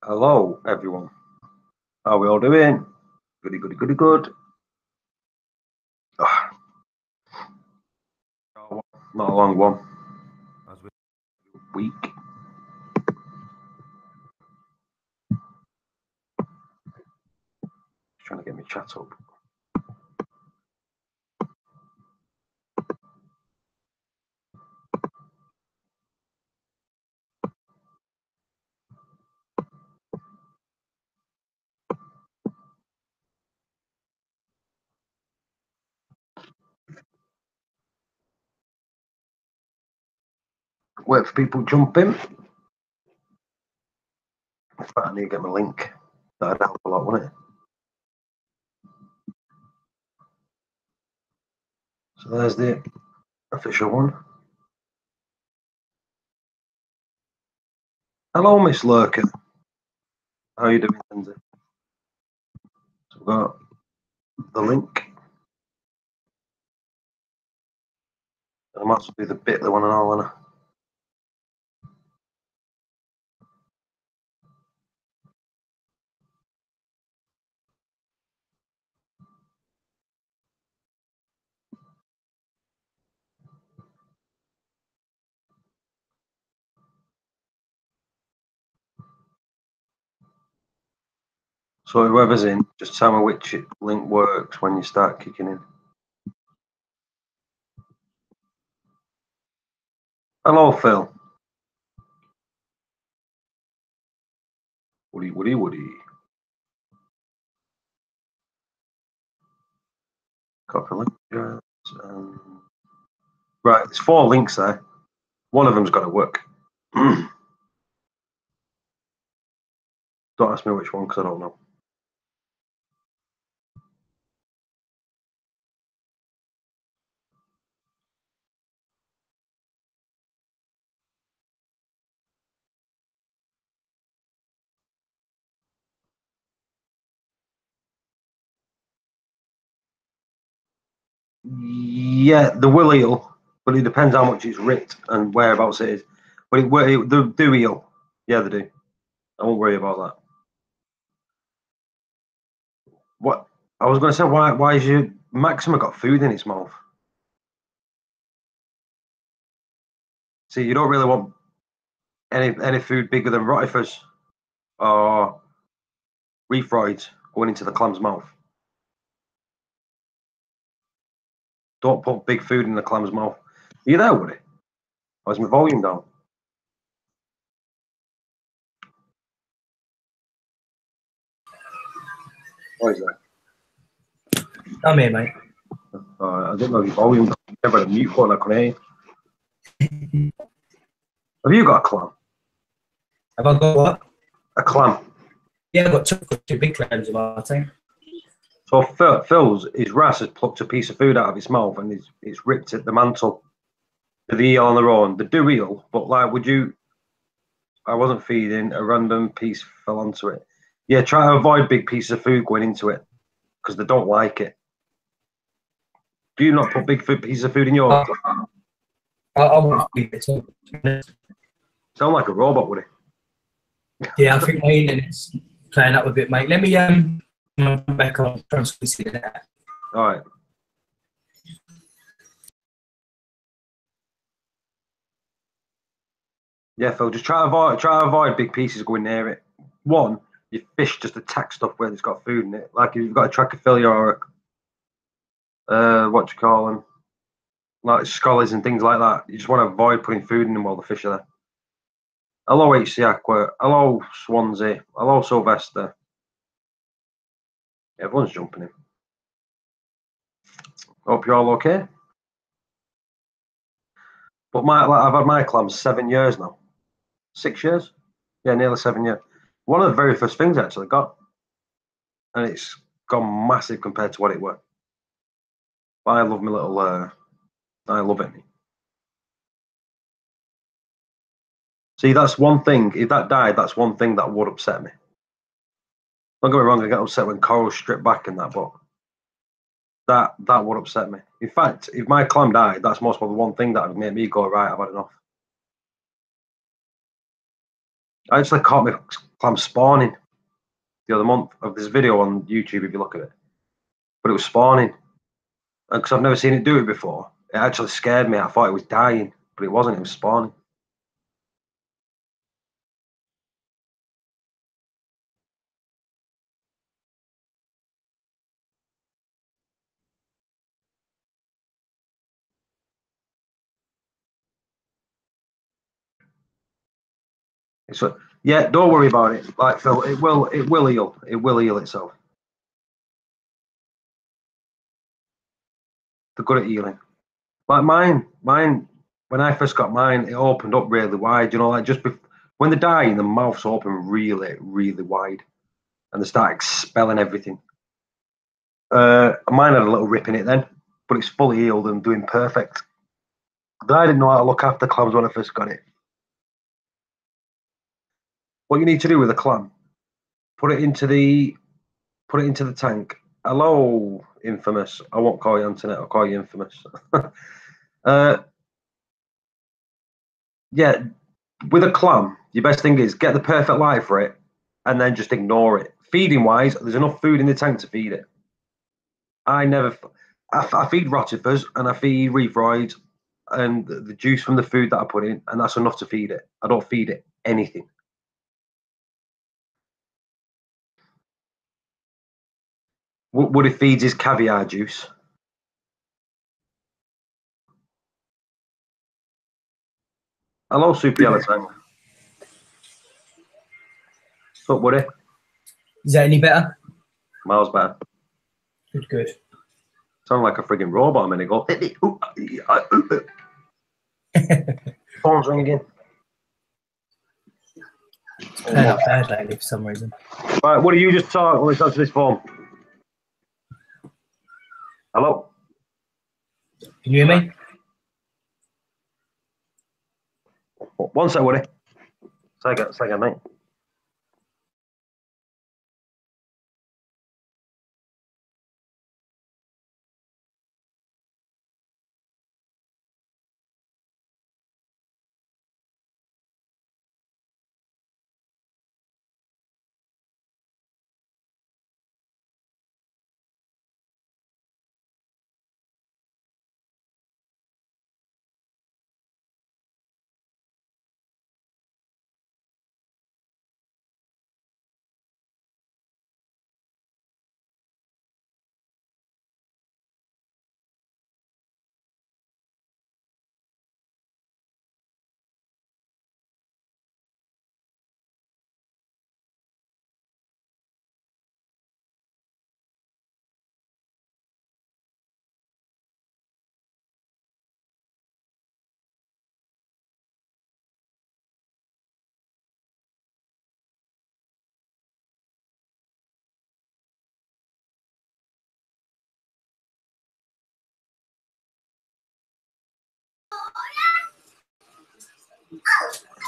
Hello, everyone. How are we all doing? Goody, goody, goody, good. Ah, not a long one. As we week. Just trying to get my chat up. Wait for people to jump in. But I need to get my link. That'd help a lot, wouldn't it? So there's the official one. Hello, Miss Lurker. How are you doing, Lindsay? So we've got the link. I might as well do the bit the one and all, innit? So whoever's in, just tell me which link works when you start kicking in. Hello, Phil. Woody, Woody, Woody. Copy link. Right, there's 4 links there. One of them's got to work. Don't ask me which one because I don't know. Yeah, the will eel, but it depends how much it's ripped and whereabouts it is. But they do eel. Yeah, they do. I won't worry about that. What I was going to say, why is your Maxima got food in its mouth? See, you don't really want any food bigger than rotifers or reef roids going into the clam's mouth. Don't put big food in the clam's mouth. Are you there, Woody? Or is my volume down? What is that? I'm here, mate. I didn't know your volume down. Never had a mute button, I couldn't hear. Have you got a clam? Have I got what? A clam. Yeah, I've got two big clams in my team. So Phil's, his Ras has plucked a piece of food out of his mouth and it's ripped at the mantle. The eel on their own. They do eel, but like, I wasn't feeding, a random piece fell onto it. Yeah, try to avoid big pieces of food going into it because they don't like it. Do you not put big pieces of food in yours? I won't feed it all. Sound like a robot, would it? Yeah, I think my internet's playing up a bit, mate. Let me back on transfer that. All right. Yeah, Phil, just try to avoid big pieces going near it. One, your fish just attack stuff where it's got food in it. Like if you've got a trachophilia or what do you call them? Like scholars and things like that. You just want to avoid putting food in them while the fish are there. Hello, HC Aqua. Hello, Swansea. Hello, Sylvester. Everyone's jumping in. Hope you're all okay. But I've had my clams 7 years now. 6 years? Yeah, nearly 7 years. One of the very first things I actually got. And it's gone massive compared to what it was. But I love my little, I love it. See, that's one thing. If that died, that's one thing that would upset me. Don't get me wrong, I get upset when corals strip back and that, but that would upset me. In fact, if my clam died, that's most probably one thing that would make me go, right, I've had enough. I actually caught my clam spawning the other month. There's a video on YouTube if you look at it, but it was spawning, and because I've never seen it do it before, it actually scared me. I thought it was dying, but it wasn't. It was spawning. So yeah, don't worry about it. Like Phil, it will heal. It will heal itself. They're good at healing. Like mine. When I first got mine, it opened up really wide. You know, like when they're dying, the mouths open really, really wide, and they start expelling everything. Mine had a little rip in it then, but it's fully healed and doing perfect. But I didn't know how to look after clams when I first got it. What you need to do with a clam, put it into the tank. Hello, Infamous. I won't call you Antoinette, I'll call you Infamous. Yeah, with a clam, your best thing is get the perfect light for it and then just ignore it. Feeding wise, there's enough food in the tank to feed it. I feed rotifers and I feed reef roids and the juice from the food that I put in, and that's enough to feed it. I don't feed it anything. What it feeds is caviar juice. Hello, Super Yellow Tank. What's up, buddy? Is that any better? Miles better. Good. Sound like a frigging robot a minute ago. Phone's ringing again. It's playing up bad lately for some reason. Right, what do you just talk? Let's answer this phone. Hello? Can you hear me? One sec, Woody. Second, mate.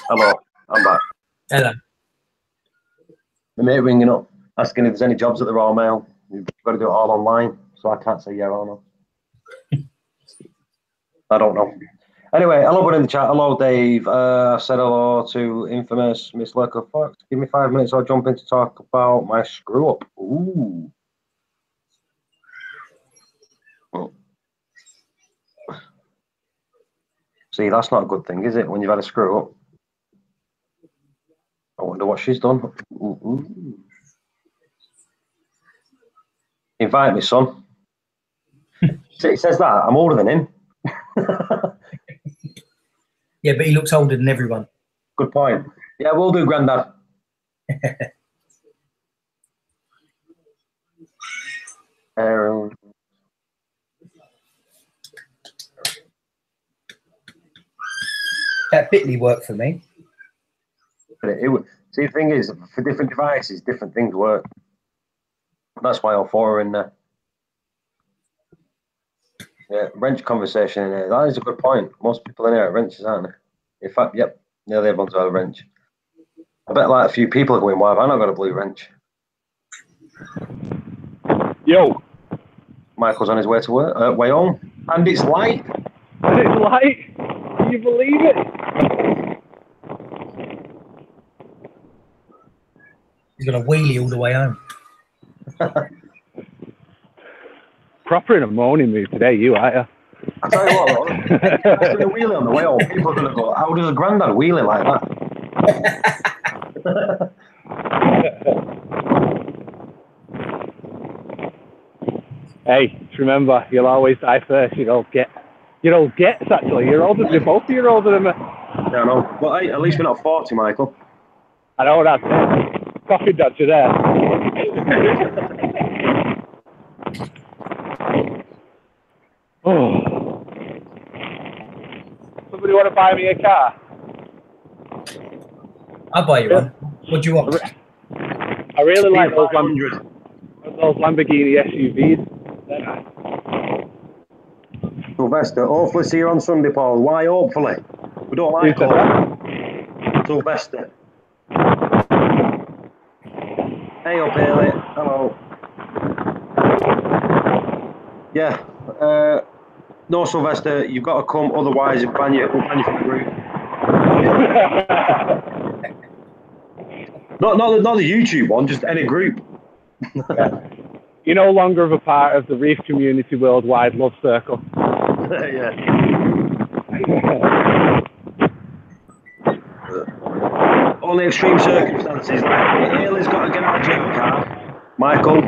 Hello, I'm back. Hello. The mate ringing up, asking if there's any jobs at the Royal Mail. You've got to do it all online, so I can't say yeah or no. I don't know. Anyway, hello, everyone in the chat. Hello, Dave. I said hello to Infamous, Miss Lurker Fox. Give me 5 minutes, I'll jump in to talk about my screw up. Ooh. See, that's not a good thing, is it? When you've had a screw up. I wonder what she's done. Ooh. Invite me, son. See, it says that. I'm older than him. Yeah, but he looks older than everyone. Good point. Yeah, we'll do, Grandad. That Bitly worked for me. See, the thing is, for different devices, different things work. That's why all four are in there. Yeah, wrench conversation in there. That is a good point. Most people in here are wrenches, aren't they? In fact, yep, nearly everyone's got a wrench. I bet like a few people are going, why have I not got a blue wrench? Yo. Michael's on his way to work, way home. And it's light. And it's light. Can you believe it? He's got a wheelie all the way home. Proper in a moaning mood today, you, aren't you? I tell you what, I'm doing a wheelie on the way home. People are going to go, how does a granddad wheelie like that? Hey, just remember, you'll always die first. You're old gets, actually. You're both of you are older than me. Yeah, I know. But hey, at least we're not 40, Michael. I know that's it. Coffee dads are there. Oh. Somebody want to buy me a car? I'll buy you one. What do you want? I really like those Lamborghini SUVs. They're nice. Sylvester, hopefully see you on Sunday, Paul. Why hopefully? We don't like it. Sylvester. Hey up, Haley. Hello. Yeah. No, Sylvester, you've got to come, otherwise we'll ban you from the group. not the YouTube one, just any group. Yeah. You're no longer a part of the Reef Community Worldwide Love Circle. Yeah. Only extreme circumstances. Like Haley's got to get out of jail card. Michael,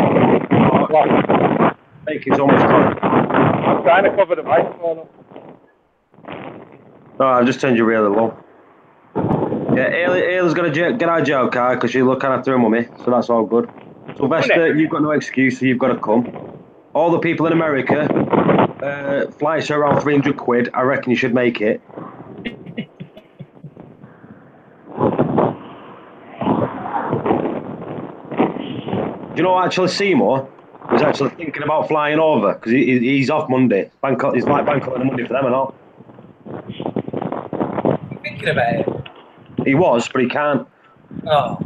taking so much time. I'm trying to cover the microphone. No, I've just turned you really low. Yeah, Haley's got to get out of jail card because she's looking after her mummy, so that's all good. Sylvester, you've got no excuse, so you've got to come. All the people in America, flights are around 300 quid. I reckon you should make it. Do you know, actually, Seymour was actually thinking about flying over because he's off Monday. He's like bank holiday Monday for them and all. Thinking about it. He was, but he can't. Oh,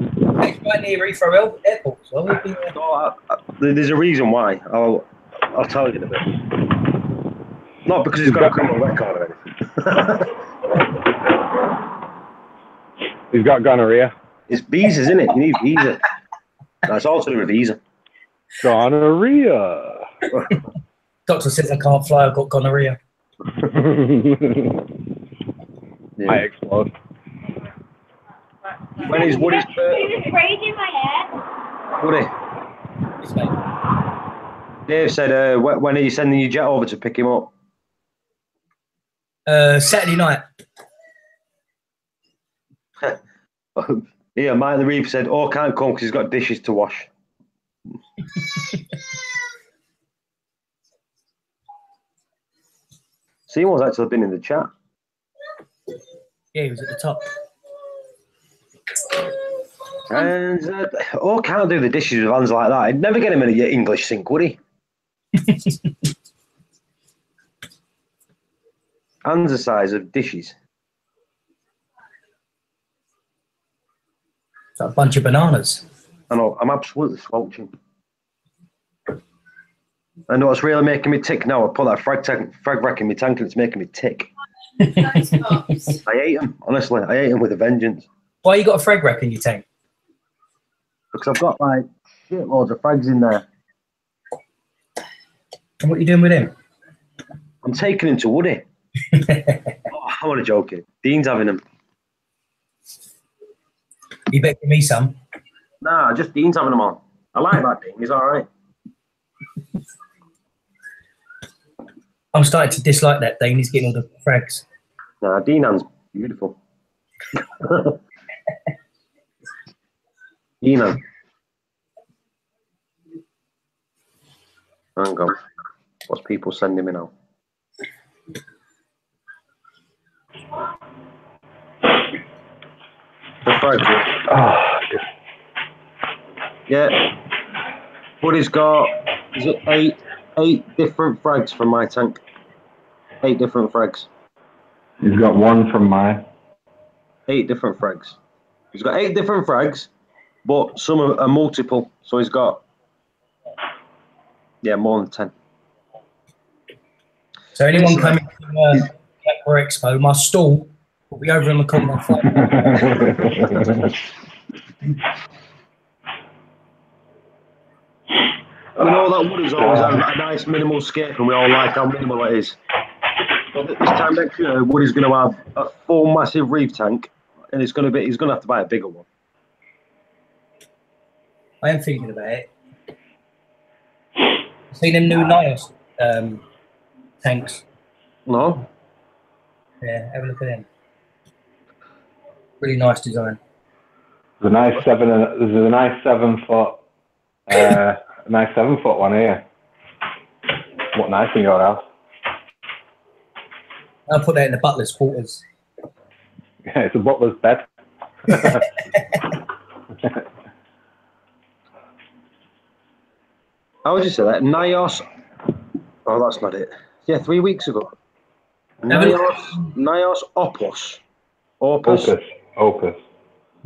it's right near Reef Airport. So there's a reason why. I'll tell you in a bit. Not because he's got a criminal record or anything. He's got gonorrhea. It's visas, isn't it? You need visa. That's also a visa. Gonorrhea. Doctor says I can't fly. I've got gonorrhea. Yeah. I explode. When is Woody's in my head. Woody? Yes, mate. Dave said, when are you sending your jet over to pick him up? Saturday night. Yeah, Mike the Reef said, oh, can't come because he's got dishes to wash. Seymour's actually been in the chat. Yeah, he was at the top. And can't do the dishes with hands like that. I'd never get him in an English sink, would he? Hands the size of dishes. It's like a bunch of bananas. I know, I'm absolutely squelching. I know what's really making me tick now. I put that frag rack in my tank and it's making me tick. I hate them, honestly. I hate them with a vengeance. Why you got a frag rack in your tank? Because I've got like shitloads of frags in there. And what are you doing with him? I'm taking him to Woody. I'm only joking. Dean's having them. You bet me some. Nah, just Dean's having them all. I like that Dean. He's all right. I'm starting to dislike that Dean. He's getting all the frags. Nah, Dean Ann's beautiful. Dean Ann. Hang on. What's people sending me now? The frags. Yeah. Woody's got, is it eight different frags from my tank? 8 different frags. He's got one from mine. 8 different frags. He's got 8 different frags, but some are multiple. So he's got, more than 10. So anyone coming to Blackpool Expo, my stall will be over in the corner. I know that wood is always a nice minimal scape, and we all like how minimal it is. But this time next year, Woody's going to have a full massive reef tank, and he's going to have to buy a bigger one. I am thinking about it. See them new Nios tanks? No? Yeah, have a look at them. Really nice design. There's a nice 7 foot, a nice 7 foot one here. What nice in your house? I'll put that in the butler's quarters. Yeah, it's a butler's bed. How would you say that? Nios. Oh, that's not it. Yeah, 3 weeks ago. Nios Opus. Opus.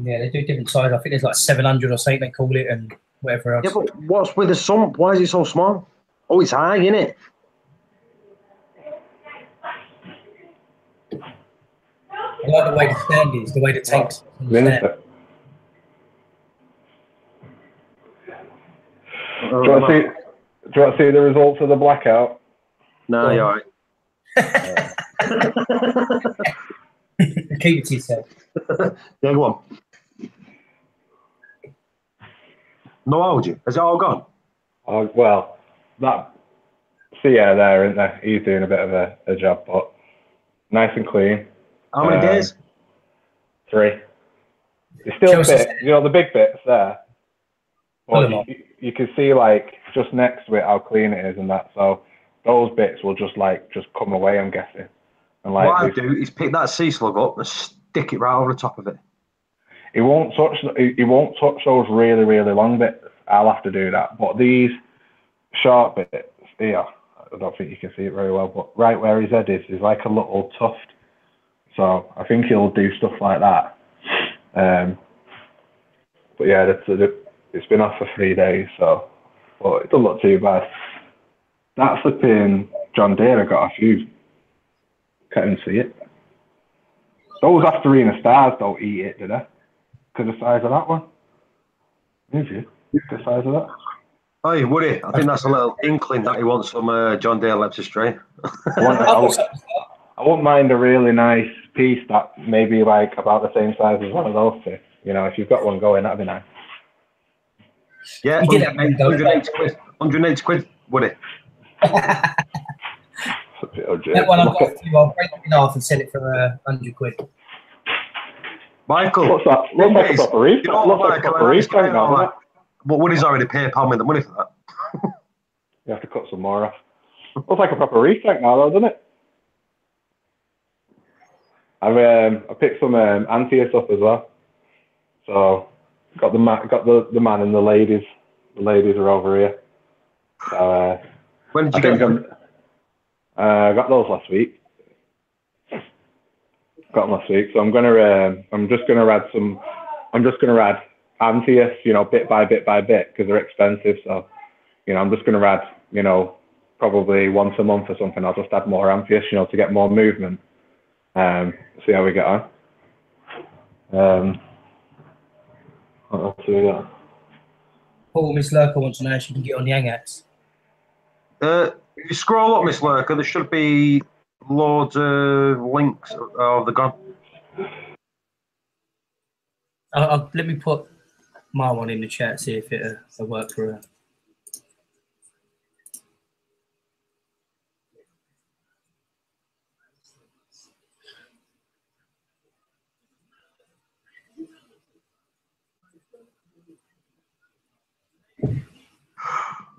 Yeah, they do different sizes. I think there's like 700 or something they call it, and whatever else. Yeah, but what's with the sump? Why is it so small? Oh, it's high, isn't it? I like the way the stand is, the way the tank's on the stand. Do you want to see the results of the blackout? No, you're all right. Keep it to yourself. Yeah, go on. No algae. Has it all gone? Oh, well, that Sia there, isn't there? He's doing a bit of a job, but nice and clean. How many days? 3. It's still a bit, the big bits there. But you can see, like, just next to it how clean it is and that. So those bits will just come away, I'm guessing. And like, what I do is pick that sea slug up and stick it right over the top of it. He won't touch those really, really long bits. I'll have to do that. But these short bits here, I don't think you can see it very well, but right where his head is like a little tuft. So I think he'll do stuff like that. But yeah, it's been off for 3 days, so but it doesn't look too bad. That flipping John Deere, I got a few. Can't even see it. Those Afterina stars don't eat it, do they? Because the size of that one. Maybe the size of that. Hey, Woody, I think that's a little inkling that he wants some John Deere Leptostray. I wouldn't mind a really nice piece that maybe like about the same size as one of those two. You know, if you've got one going, that'd be nice. Yeah, 180 quid. 180 quid, Woody. That one I've got for you, I'll break it in half and sell it for 100 quid. Michael. What's that? Looks like a proper reef. Looks like a proper reef tank now, doesn't it? But Woody's already PayPal me the money for that. You have to cut some more off. Looks like a proper reef tank now, though, doesn't it? I picked some Antius up as well. So got the man and the ladies. The ladies are over here. So when did you get them? I got those last week. Got them last week. So I'm just gonna add Antius, bit by bit by bit, because they're expensive. So, I'm just gonna add, probably once a month or something. I'll just add more Antius, to get more movement. See how we get on. What else do we got? Paul, Miss Lurker wants to know if she can get on the Angats. If you scroll up, Miss Lurker, there should be loads of links. Oh, they're gone. Let me put my one in the chat, see if it'll work for her.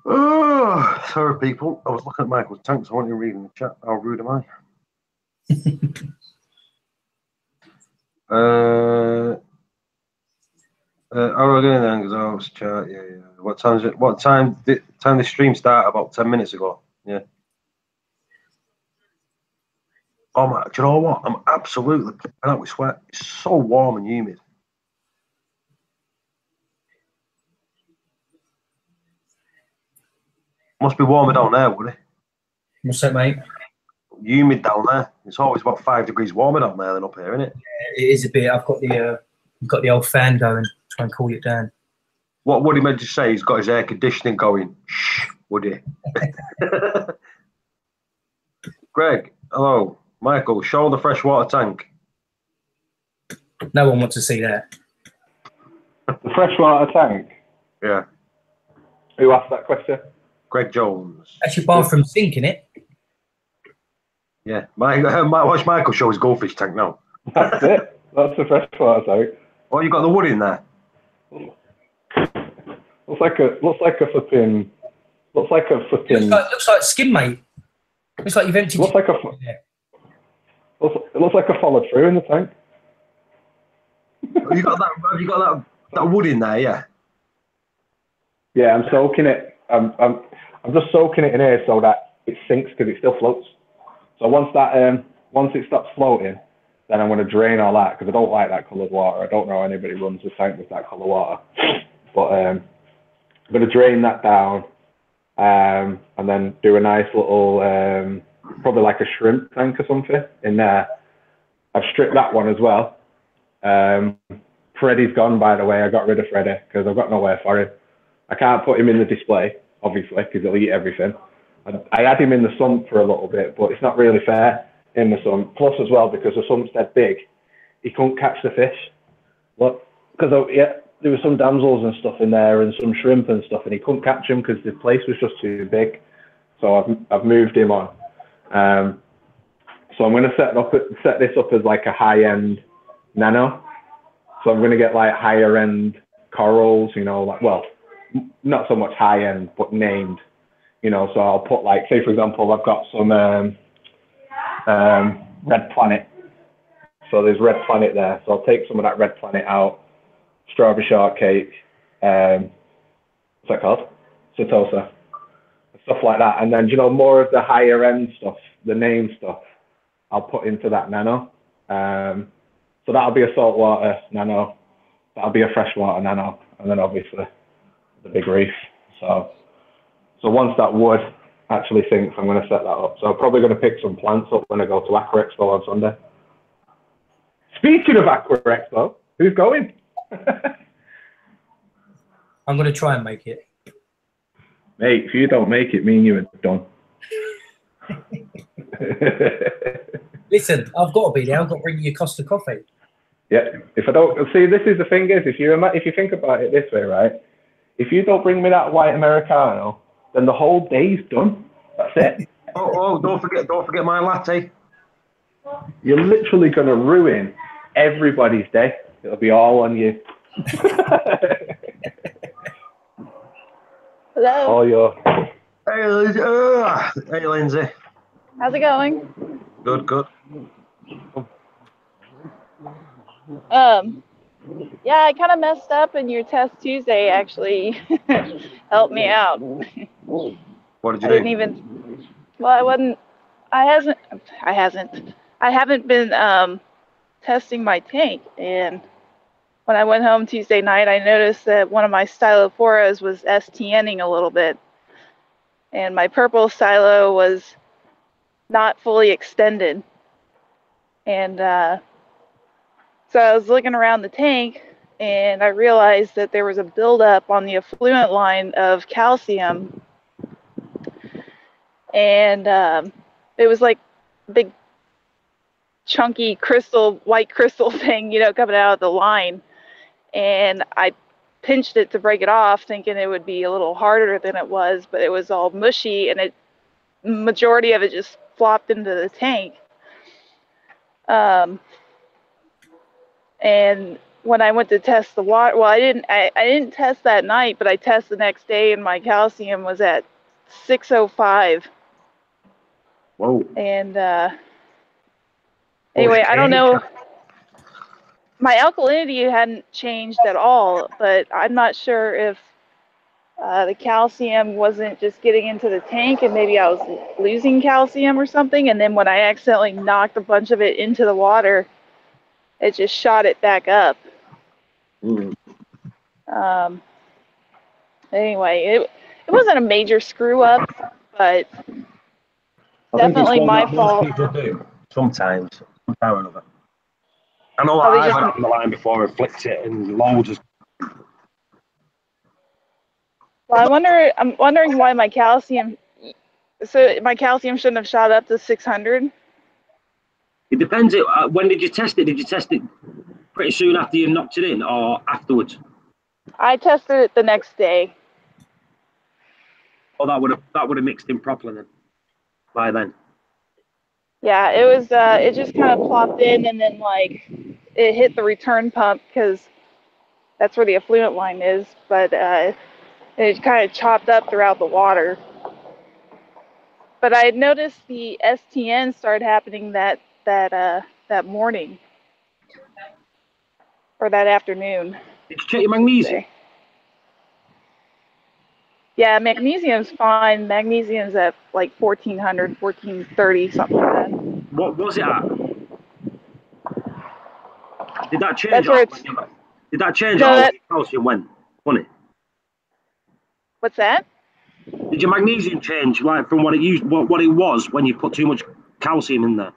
Oh, sorry, people. I was looking at Michael's tanks. I want you to read in the chat. How rude am I? How are we doing then? Because I was chat. Yeah. What time is it? What time? Time the stream start? About 10 minutes ago. Yeah. Oh my! Do you know what? I'm absolutely flipping out with sweat. It's so warm and humid. Must be warmer down there, would it? What's that, mate? Humid down there. It's always about 5 degrees warmer down there than up here, isn't it? Yeah, it is a bit. I've got the old fan going. Try and cool it down. What would he meant to say? He's got his air conditioning going. Shh, would he? Greg, hello. Michael, show the freshwater tank. No one wants to see that. The freshwater tank? Yeah. Who asked that question? Greg Jones. That's your bathroom sink, innit? Yeah. Watch Michael show his goldfish tank now. That's it. That's the freshwater tank. Oh, you got the wood in there? Looks like a flipping. Looks Looks like skin, mate. Looks like you've emptied. Looks like it looks like I followed through in the tank. Have you got that wood in there? Yeah. Yeah, I'm soaking it. I'm just soaking it in here so that it sinks because it still floats. So once it stops floating, then I'm going to drain all that because I don't like that coloured water. I don't know anybody runs the tank with that colour water, but I'm going to drain that down and then do a nice little probably like a shrimp tank or something in there. I've stripped that one as well. Freddie's gone, by the way. I got rid of Freddie because I've got nowhere for him. I can't put him in the display, obviously, because he'll eat everything. I had him in the sump for a little bit, but it's not really fair in the sump. Plus, as well, because the sump's dead big, he couldn't catch the fish. Look, because there were some damsels and stuff in there and some shrimp and stuff, and he couldn't catch them because the place was just too big. So I've moved him on. So I'm going to set this up as like a high-end nano. So I'm going to get like higher-end corals, you know, like, well, not so much high-end, but named, you know. So I'll put like, say for example, I've got some red planet. So there's red planet there. So I'll take some of that red planet out, strawberry shortcake, what's that called? Setosa, stuff like that. And then, you know, more of the higher-end stuff, the name stuff, I'll put into that nano. So that'll be a saltwater nano, that'll be a freshwater nano, and then obviously the big reef. So once that wood actually sinks, I'm going to set that up. So I'm probably going to pick some plants up when I go to Aqua Expo on Sunday. Speaking of Aqua Expo, who's going? I'm going to try and make it. Mate, if you don't make it, me and you are done. Listen, I've got to be there. I've got to bring you a Costa coffee. Yeah, if I don't, see, this is the thing is, if you think about it this way, right? If you don't bring me that white Americano, then the whole day's done. That's it. Oh, don't forget my latte. You're literally going to ruin everybody's day. It'll be all on you. Hello. All your. Hey, Lindsay. How's it going? Good. Yeah, I kind of messed up, and your test Tuesday actually helped me out. What did you I do? didn't even. Well, I haven't been testing my tank, and when I went home Tuesday night, I noticed that one of my stylophoras was STNing a little bit, and my purple stylo was not fully extended. And so I was looking around the tank, and I realized that there was a buildup on the effluent line of calcium, and it was like a big chunky white crystal thing, you know, coming out of the line. And I pinched it to break it off, thinking it would be a little harder than it was, but it was all mushy, and majority of it just flopped into the tank. And when I went to test the water, well, I didn't test that night, but I tested the next day, and my calcium was at 605. Whoa. And anyway, I don't know. My alkalinity hadn't changed at all, but I'm not sure if the calcium wasn't just getting into the tank, and maybe I was losing calcium or something. And then when I accidentally knocked a bunch of it into the water, it just shot it back up. Anyway, it wasn't a major screw up, but definitely my fault. People do sometimes, somehow or another. I know Probably I've just- had it on the line before and flicked it, and loads of. Well, I'm wondering why my calcium. So my calcium shouldn't have shot up to 600. It depends. When did you test it? Did you test it pretty soon after you knocked it in, or afterwards? I tested it the next day. Or that would have mixed in properly then. By then. Yeah, it was. It just kind of plopped in, and then like it hit the return pump because that's where the effluent line is. But it kind of chopped up throughout the water. But I had noticed the STN started happening that morning or that afternoon. Did you check your magnesium? Yeah, magnesium's fine. Magnesium's at like 1400, 1430, something like that. What was it at? Did that change? That's where it's. Did that change No, all that, your calcium when? Wasn't it? What's that? Did your magnesium change like from what it was when you put too much calcium in there?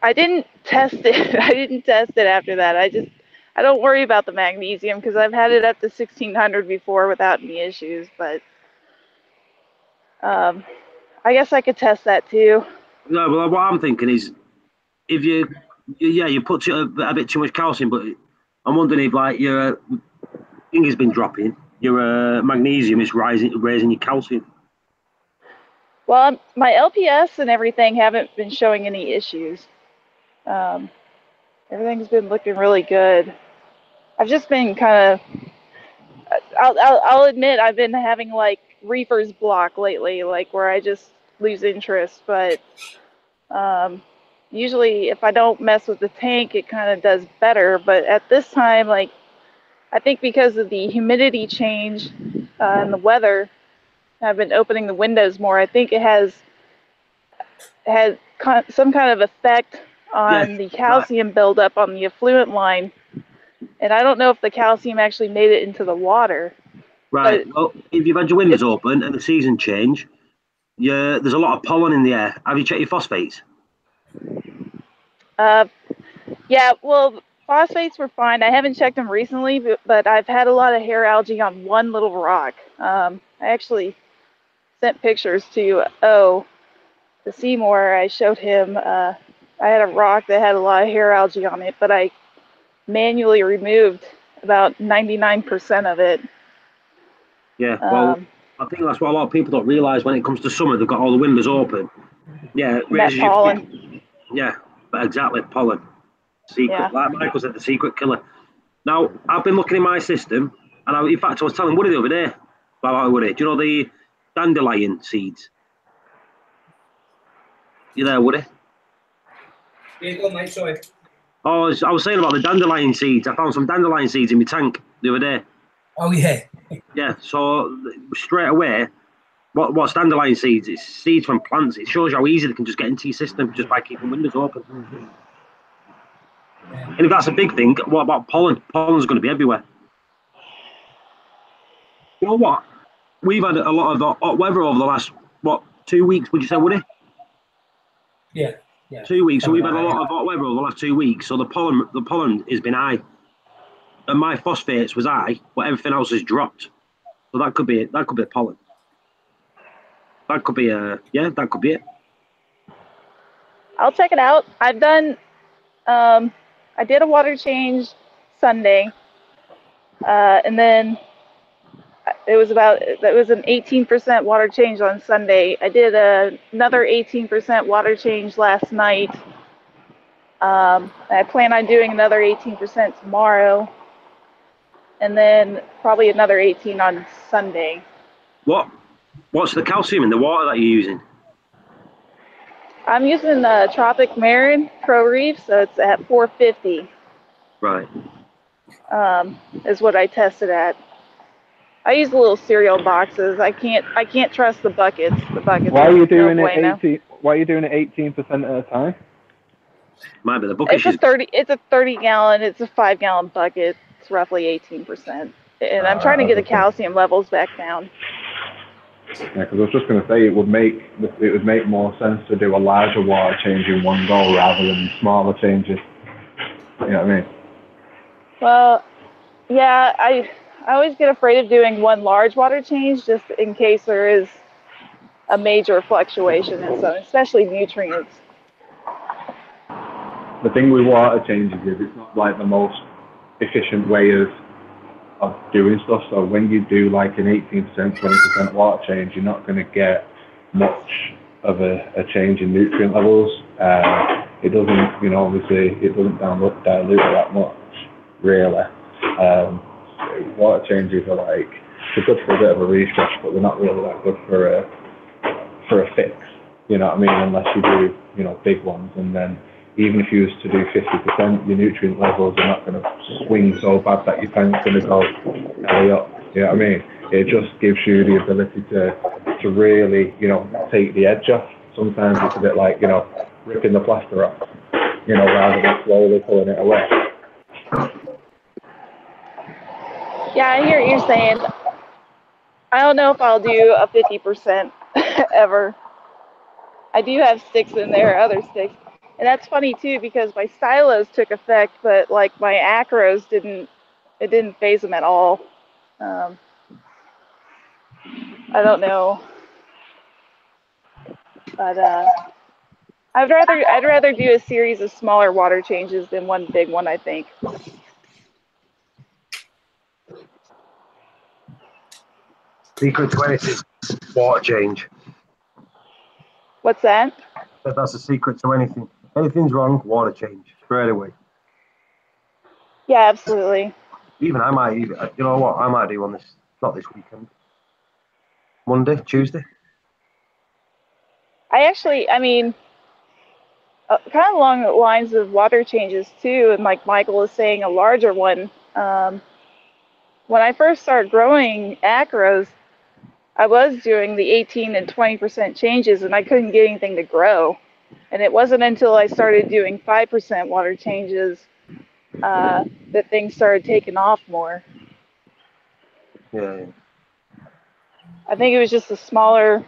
I didn't test it. I didn't test it after that. I don't worry about the magnesium because I've had it up to 1600 before without any issues. But I guess I could test that too. No, well, what I'm thinking is, if you put a bit too much calcium, but I'm wondering if like your thing has been dropping, your magnesium is raising your calcium. Well, my LPS and everything haven't been showing any issues. Everything's been looking really good. I've just been kind of. I'll admit I've been having like reefer's block lately, like where I just lose interest. But usually, if I don't mess with the tank, it kind of does better. But at this time, like I think because of the humidity change and the weather, I've been opening the windows more. I think it has had some kind of effect on the calcium buildup on the effluent line. And I don't know if the calcium actually made it into the water. Right. Well, if you've had your windows open and the season change, there's a lot of pollen in the air. Have you checked your phosphates? Yeah, well, phosphates were fine. I haven't checked them recently, but I've had a lot of hair algae on one little rock. I actually sent pictures to Seymour. I showed him I had a rock that had a lot of hair algae on it, but I manually removed about 99% of it. Yeah, well, I think that's what a lot of people don't realise when it comes to summer. They've got all the windows open. Yeah, that pollen. Yeah, exactly, pollen. Secret, like Michael said, the secret killer. Now, I've been looking in my system, and in fact, I was telling Woody the other day about Woody. Do you know the dandelion seeds? You there, Woody? Yeah, go on, mate, sorry. Oh, I was saying about the dandelion seeds. I found some dandelion seeds in my tank the other day. Oh, yeah. Yeah, so straight away, what's dandelion seeds? It's seeds from plants. It shows you how easy they can just get into your system just by keeping windows open. Yeah. And if that's a big thing, what about pollen? Pollen's going to be everywhere. You know what? We've had a lot of hot weather over the last, 2 weeks, would you say, Woody? Yeah. 2 weeks. So we've had a lot of hot weather over the last 2 weeks. So the pollen has been high. And my phosphates was high, but everything else has dropped. So that could be pollen. That could be that could be it. I'll check it out. I've done I did a water change Sunday. And then it was an 18% water change on Sunday. I did another 18% water change last night. I plan on doing another 18% tomorrow, and then probably another 18 on Sunday. What's the calcium in the water that you're using? I'm using the Tropic Marin Pro Reef, so it's at 450. Right. Is what I tested at. I use the little cereal boxes. I can't trust the buckets. Why are you doing it 18% at a time? Might be the bucket. It's a 30 gallon. It's a 5 gallon bucket. It's roughly 18%, and I'm trying to get the calcium levels back down. Yeah, because I was just going to say it would make more sense to do a larger water change in one go rather than smaller changes. You know what I mean? Well, yeah, I always get afraid of doing one large water change just in case there is a major fluctuation in some, especially nutrients. The thing with water changes is it's not like the most efficient way of doing stuff. So when you do like an 18%, 20% water change, you're not going to get much of a change in nutrient levels. It doesn't, obviously it doesn't dilute that much, really. Water changes are like, they're good for a bit of a refresh, but they're not really that good for a fix. You know what I mean? Unless you do, big ones, and then even if you was to do 50%, your nutrient levels are not going to swing so bad that your tank's going to go belly up. You know what I mean? It just gives you the ability to really, take the edge off. Sometimes it's a bit like, ripping the plaster off, rather than slowly pulling it away. Yeah, I hear what you're saying. I don't know if I'll do a 50% ever. I do have sticks in there, other sticks. And that's funny too, because my stylos took effect, but like my acros didn't phase them at all. I don't know, but I'd rather do a series of smaller water changes than one big one, I think. Secret to anything, water change. What's that? That's the secret to anything. Anything's wrong, water change straight away. Yeah, absolutely. Even I might, you know what? I might do on this, not this weekend. Monday, Tuesday. I mean, kind of along the lines of water changes too, and like Michael was saying, a larger one. When I first started growing acros, I was doing the 18 and 20% changes, and I couldn't get anything to grow. And it wasn't until I started doing 5% water changes that things started taking off more. Yeah. I think it was just the smaller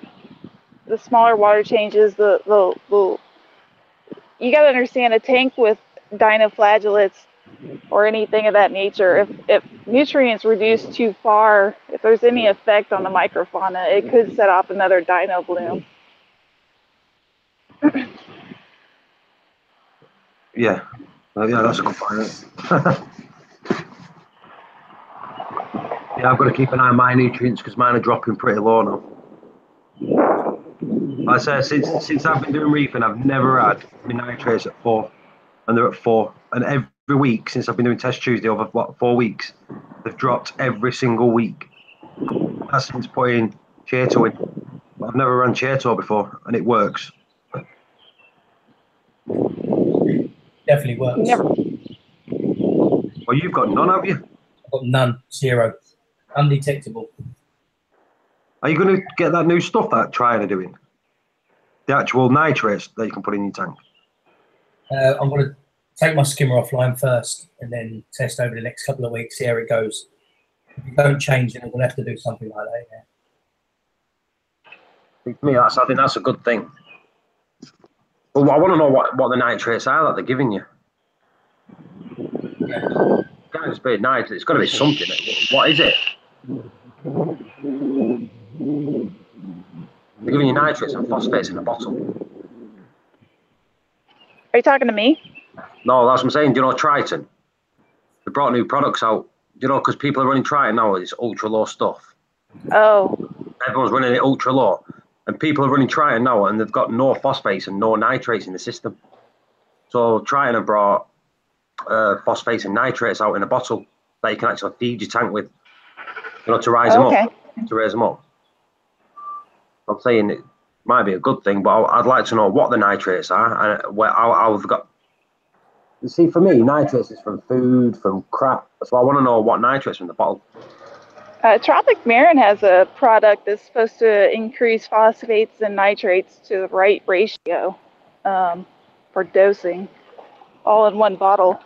water changes. The you got to understand, a tank with dinoflagellates or anything of that nature, if nutrients reduce too far, if there's any effect on the microfauna, it could set off another dino bloom. Yeah. Yeah, that's a good point. Yeah, I've got to keep an eye on my nutrients because mine are dropping pretty low now. Like I say, since I've been doing reefing, I've never had my nitrates at 4, and they're at 4. And every week since I've been doing Test Tuesday over 4 weeks, they've dropped every single week. That's since putting Chaeto in. I've never run Chaeto before, and it works. Definitely works. Never. Well, you've got none, have you? I've got none, 0, undetectable. Are you going to get that new stuff that Tryon are doing? The actual nitrates that you can put in your tank? I'm going to take my skimmer offline first and then test over the next couple of weeks, see how it goes. If you don't change it, we'll have to do something like that, yeah. For me, I think that's a good thing. Well, I want to know what the nitrates are that they're giving you. Yeah. It can't just be nitrates. It's got to be something. What is it? They're giving you nitrates and phosphates in a bottle. Are you talking to me? No, that's what I'm saying. Do you know Triton? They brought new products out. Do you know, because people are running Triton now with this ultra low stuff. Oh. Everyone's running it ultra low. And people are running Triton now and they've got no phosphates and no nitrates in the system. So Triton have brought phosphates and nitrates out in a bottle that you can actually feed your tank with, to rise them up, to raise them up. I'm saying it might be a good thing, but I'd like to know what the nitrates are and how they've got. You see, for me, nitrates is from food, from crap. So I want to know what nitrates from the bottle. Tropic Marin has a product that's supposed to increase phosphates and nitrates to the right ratio for dosing, all in one bottle.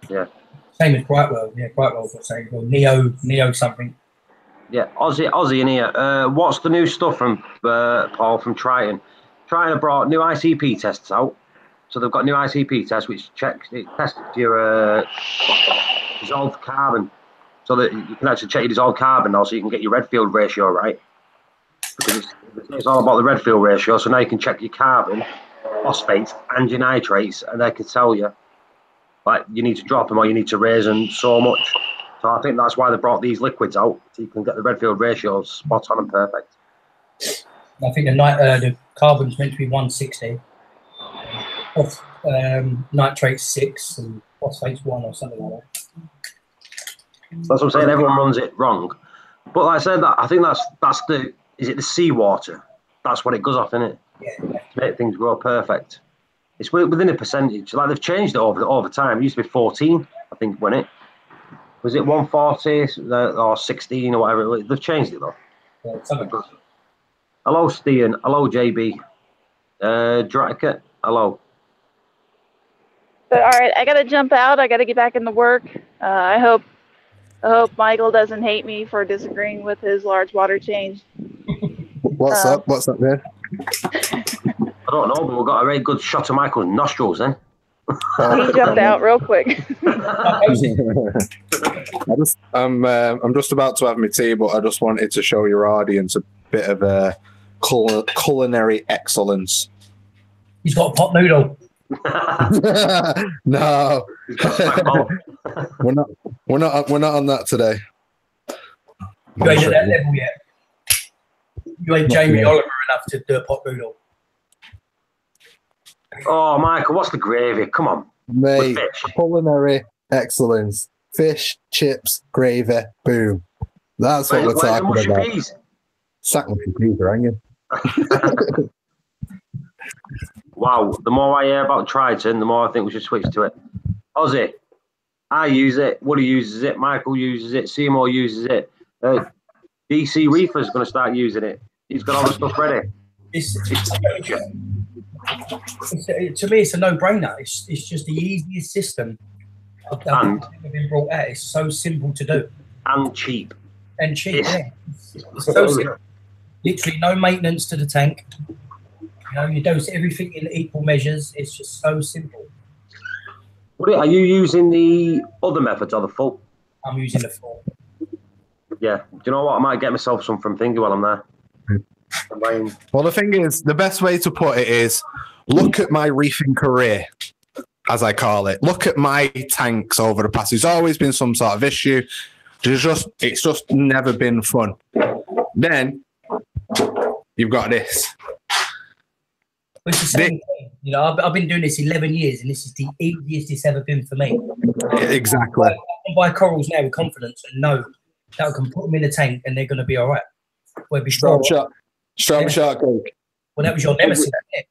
Yeah. Same as Brightwell. Yeah, Brightwell's got something called Neo something. Yeah, Aussie in here. What's the new stuff from Paul from Triton? Triton have brought new ICP tests out. So they've got new ICP tests which tests your dissolved carbon. so that you can actually check your dissolved carbon now, so you can get your Redfield ratio right. Because it's all about the Redfield ratio. So now you can check your carbon, phosphates, and your nitrates, and they can tell you like you need to drop them or you need to raise them so much. So I think that's why they brought these liquids out, so you can get the Redfield ratios spot on and perfect. I think the carbon's meant to be 160. Nitrate's 6 and phosphate's 1 or something like that. That's what I'm saying. Everyone runs it wrong. But like I said, I think that's the, is it the seawater? That's what it goes off, isn't it? Yeah. To make things grow perfect. It's within a percentage. Like they've changed it over time. It used to be 14, I think, when it was it 140 or 16 or whatever. They've changed it though. Yeah, something good. Hello, Stian. Hello, JB. Dratica. Hello. But all right, I gotta jump out. I gotta get back into work. I hope Michael doesn't hate me for disagreeing with his large water change. What's up? What's up, man? I don't know, but we've got a very good shot of Michael's nostrils then. He jumped out real quick. I'm just about to have my tea, but I just wanted to show your audience a bit of culinary excellence. He's got a pot noodle. No, we're not on that today. You ain't at that level yet. You ain't Jamie Oliver enough to do a pot noodle. Oh, Michael, what's the gravy? Come on. Mate, culinary excellence. Fish, chips, gravy, boom. That's what we're talking about. Peas? Sack mushy peas are hanging. Wow, the more I hear about Triton, the more I think we should switch to it. Ozzy, I use it, Woody uses it, Michael uses it, Seymour uses it. DC Reefer's going to start using it. He's got all the stuff ready. To me, it's a no-brainer. It's just the easiest system I've ever been brought out. It's so simple to do. And cheap. And cheap, yeah. It's so simple. Literally no maintenance to the tank. You know, you dose everything in equal measures. It's just so simple. What are you using the other methods or the full? I'm using the full. Yeah. Do you know what? I might get myself some from Thingy while I'm there. Well, the thing is, the best way to put it is, look at my reefing career, as I call it. Look at my tanks over the past. There's always been some sort of issue. It's just never been fun. Then you've got this. It's the same thing. You know, I've been doing this 11 years, and this is the easiest it's ever been for me. Exactly. I can buy corals now with confidence and know that I can put them in the tank and they're going to be all right. Where before, Strawberry shortcake. Well, that was your nemesis.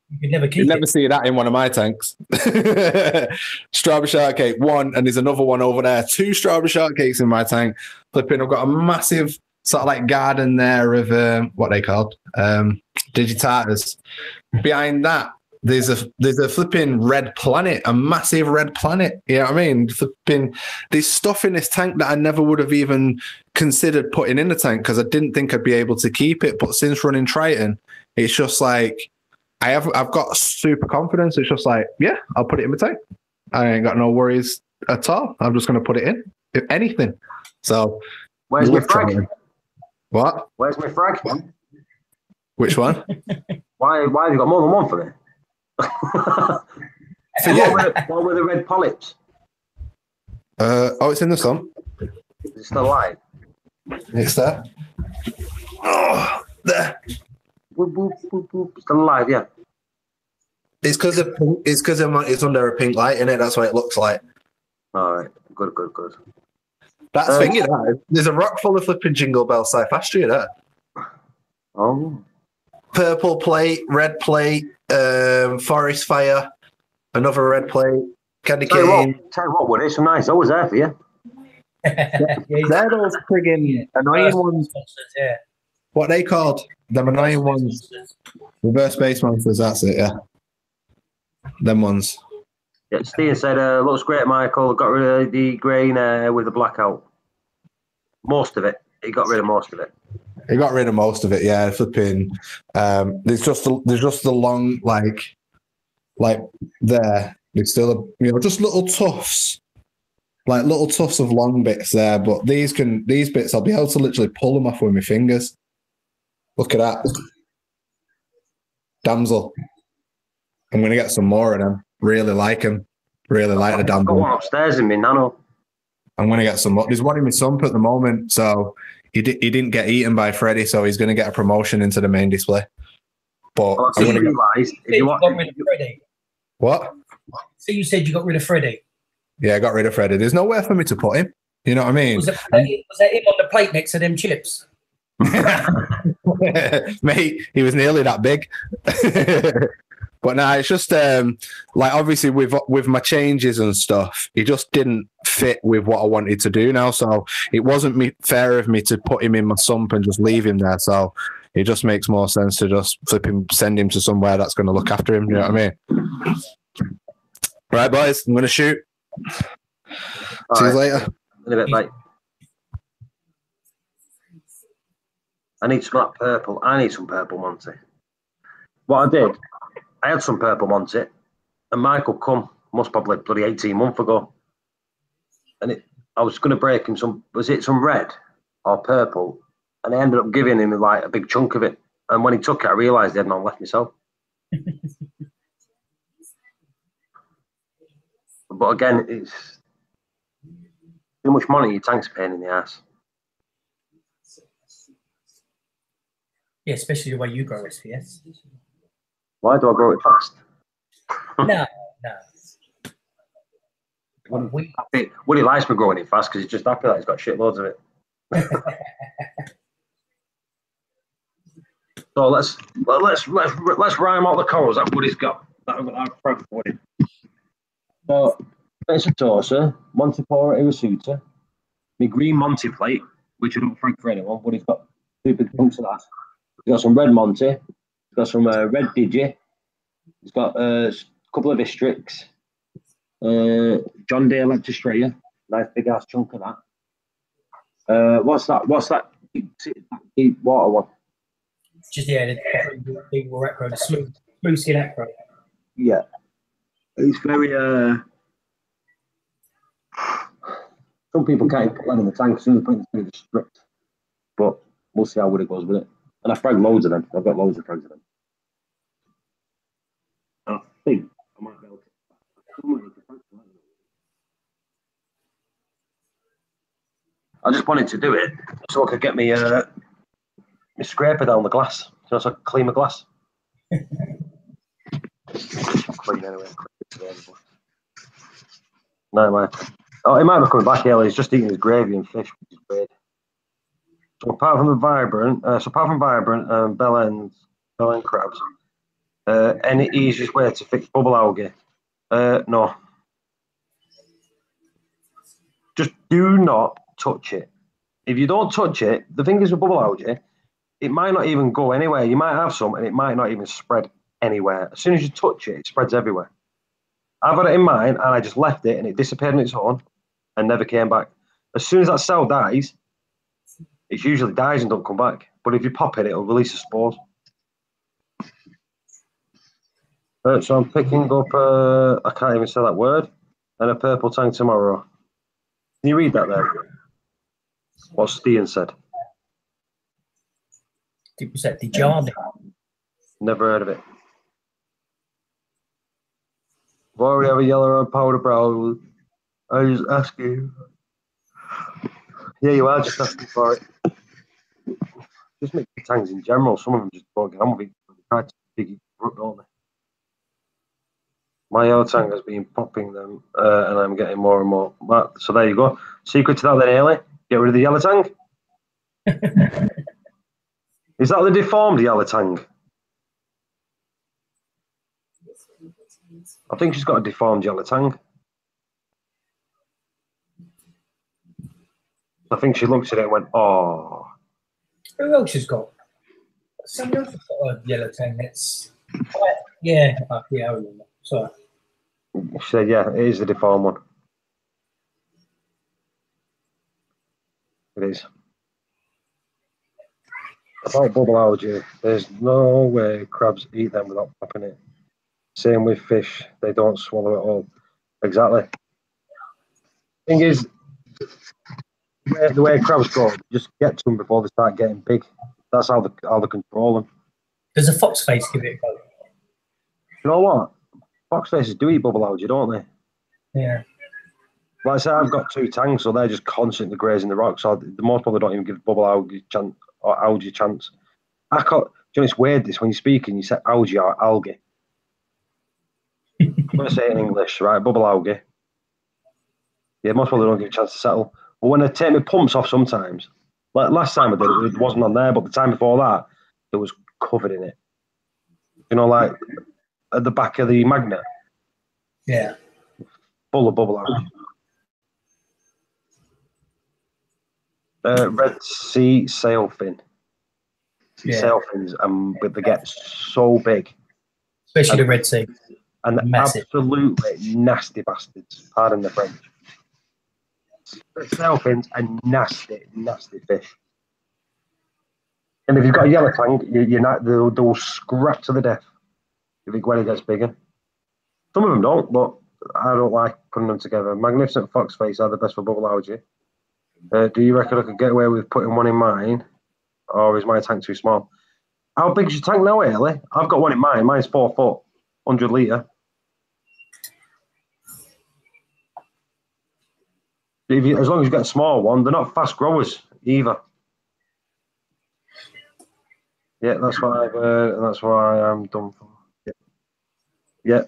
You could never keep You'd never see that in one of my tanks. Strawberry shortcake, 1, and there's another one over there. 2 strawberry shortcakes in my tank. Flipping, I've got a massive sort of like garden there of what they called digitatas. Behind that, there's a flipping red planet, a massive red planet. You know what I mean? Flipping, there's stuff in this tank that I never would have even considered putting in the tank because I didn't think I'd be able to keep it. But since running Triton, it's just like I've got super confidence. It's just like, yeah, I'll put it in my tank. I ain't got no worries at all. I'm just going to put it in, if anything. So, where's my frag? What? Where's my frag? Which one? Why have you got more than one for me? So yeah, what were the red polyps? It's in the sun. Is it still alive? It's there. Oh, there. Boop, boop, boop, boop. Still alive, yeah. It's because it's under a pink light in it. That's what it looks like. All right, good. That's thingy. That there's a rock full of flipping jingle bell cyphastria there. Oh. Purple plate, red plate, forest fire, another red plate, candy cane. Tell you what, Woody, some nice always there for you. They're those friggin' annoying ones. Yeah. What they called? Them annoying ones. Reverse base monsters, that's it, yeah. Them ones. Yeah, Steve said, looks great, Michael. Got rid of the green with the blackout. Most of it. He got rid of most of it. He got rid of most of it, yeah. Flipping. There's just the long like there. It's still just little tufts like little tufts of long bits there, but these bits I'll be able to literally pull them off with my fingers. Look at that. Damsel. I'm going to get some more of them. Really like them. Really like the I've got damsel. one upstairs in me nano. I'm going to get some more. There's one in my sump at the moment, so he didn't get eaten by Freddy, so he's going to get a promotion into the main display. But Well, I'm going to realise if you want. got rid of Freddy. What? So you said you got rid of Freddy. Yeah, I got rid of Freddy. There's nowhere for me to put him. You know what I mean? Was that him on the plate next to them chips? Mate, he was nearly that big. But nah, it's just like obviously with my changes and stuff, he just didn't fit with what I wanted to do now. So it wasn't fair of me to put him in my sump and just leave him there. So it just makes more sense to just send him to somewhere that's going to look after him. You know what I mean? Right, boys, I'm going to shoot. See you later. In a bit, mate. I need some purple. I need some purple Monty. What I did, I had some purple Monty, and Michael come most probably bloody 18 months ago, and I was going to break him some. Was it some red or purple? And I ended up giving him like a big chunk of it. And when he took it, I realised he had not left myself. But again, it's too much money. Your tank's a pain in the ass. Yeah, especially the way you grow SPS. Why do I grow it fast? No. Woody likes me growing it fast because he's just happy that he's got shitloads of it. So let's rhyme out the chorus that Woody's got. That Frank Woody. So it's a torso, Montepora Irisuta, my green Monty plate, which I don't frank for anyone. Woody's got 2 big chunks of that. He's got some red Monty. He's got some red Digi. He's got a couple of districts. John Deere Electrostrayer. Nice big ass chunk of that. What's that? Deep water one? Just the big acro, the smooth skin acro. Yeah. It's very some people can't put that in the tank, some people think it's strict. But we'll see how good it goes with it. And I frag loads of them. I've got loads of frags of them. I think I might be able to. I just wanted to do it so I could get me my scraper down the glass, so I could clean my glass. Clean anyway. No, man. Oh, he might be coming back early. He's just eating his gravy and fish, which is weird. So apart from Vibrant and Bell End crabs, any easiest way to fix bubble algae? No. Just do not touch it. If you don't touch it, the thing is with bubble algae, it might not even go anywhere. You might have some and it might not even spread anywhere. As soon as you touch it, it spreads everywhere. I've got it in mine and I just left it and it disappeared on its own and never came back. As soon as that cell dies, it usually dies and don't come back. But if you pop it, it'll release the spores. So I'm picking up, I can't even say that word, and a purple tank tomorrow. Can you read that there? What Stian said. Was that the Jardy? Never heard of it. Why would you have a yellow and powder brown? I just ask you. Yeah, you are just asking for it. Just make the tanks in general. Some of them just don't get on with it. They try to dig it up, don't they? My yellow tank has been popping them, and I'm getting more and more. So there you go. Secret to that then, Ailey. Get rid of the yellow tank. Is that the deformed yellow tank? I think she's got a deformed yellow tank. I think she looked at it and went, oh. Who else has got? Someone else has got a yellow tank. It's yeah, I remember. Sorry. She said, yeah, it is the deformed one. It is. About bubble algae, there's no way crabs eat them without popping it. Same with fish, they don't swallow it all. Exactly. Thing is, the way crabs grow, just get to them before they start getting big. That's how they control them. Does a fox face give it a go? You know what? Fox faces do eat bubble algae, don't they? Yeah. Like I say, I've got 2 tanks, so they're just constantly grazing the rocks. So the most probably don't even give bubble algae chance or algae chance. I can't. Do you know it's weird? This when you're speaking, you say algae or algae. I'm gonna say it in English, right? Bubble algae. Yeah, most probably don't give a chance to settle. But when I take my pumps off, sometimes, like last time I did it, it wasn't on there. But the time before that, it was covered in it. You know, like at the back of the magnet, Yeah. full of bubble algae. Red Sea sailfin. Yeah. Sailfins, but they get so big. Especially the Red Sea. And Massive. absolutely nasty bastards. Pardon the French. Sailfins are nasty, nasty fish. And if you've got a yellow tang, you're not, they'll scrap to the death when it gets bigger. Some of them don't, but I don't like putting them together. Magnificent foxface are the best for bubble algae. Do you reckon I could get away with putting one in mine? Or is my tank too small? How big's your tank now, Ellie? I've got one in mine. Mine's 4 foot, 100 litre. As long as you get a small one, they're not fast growers either. Yeah, that's what I've and that's why I'm done for. Yeah.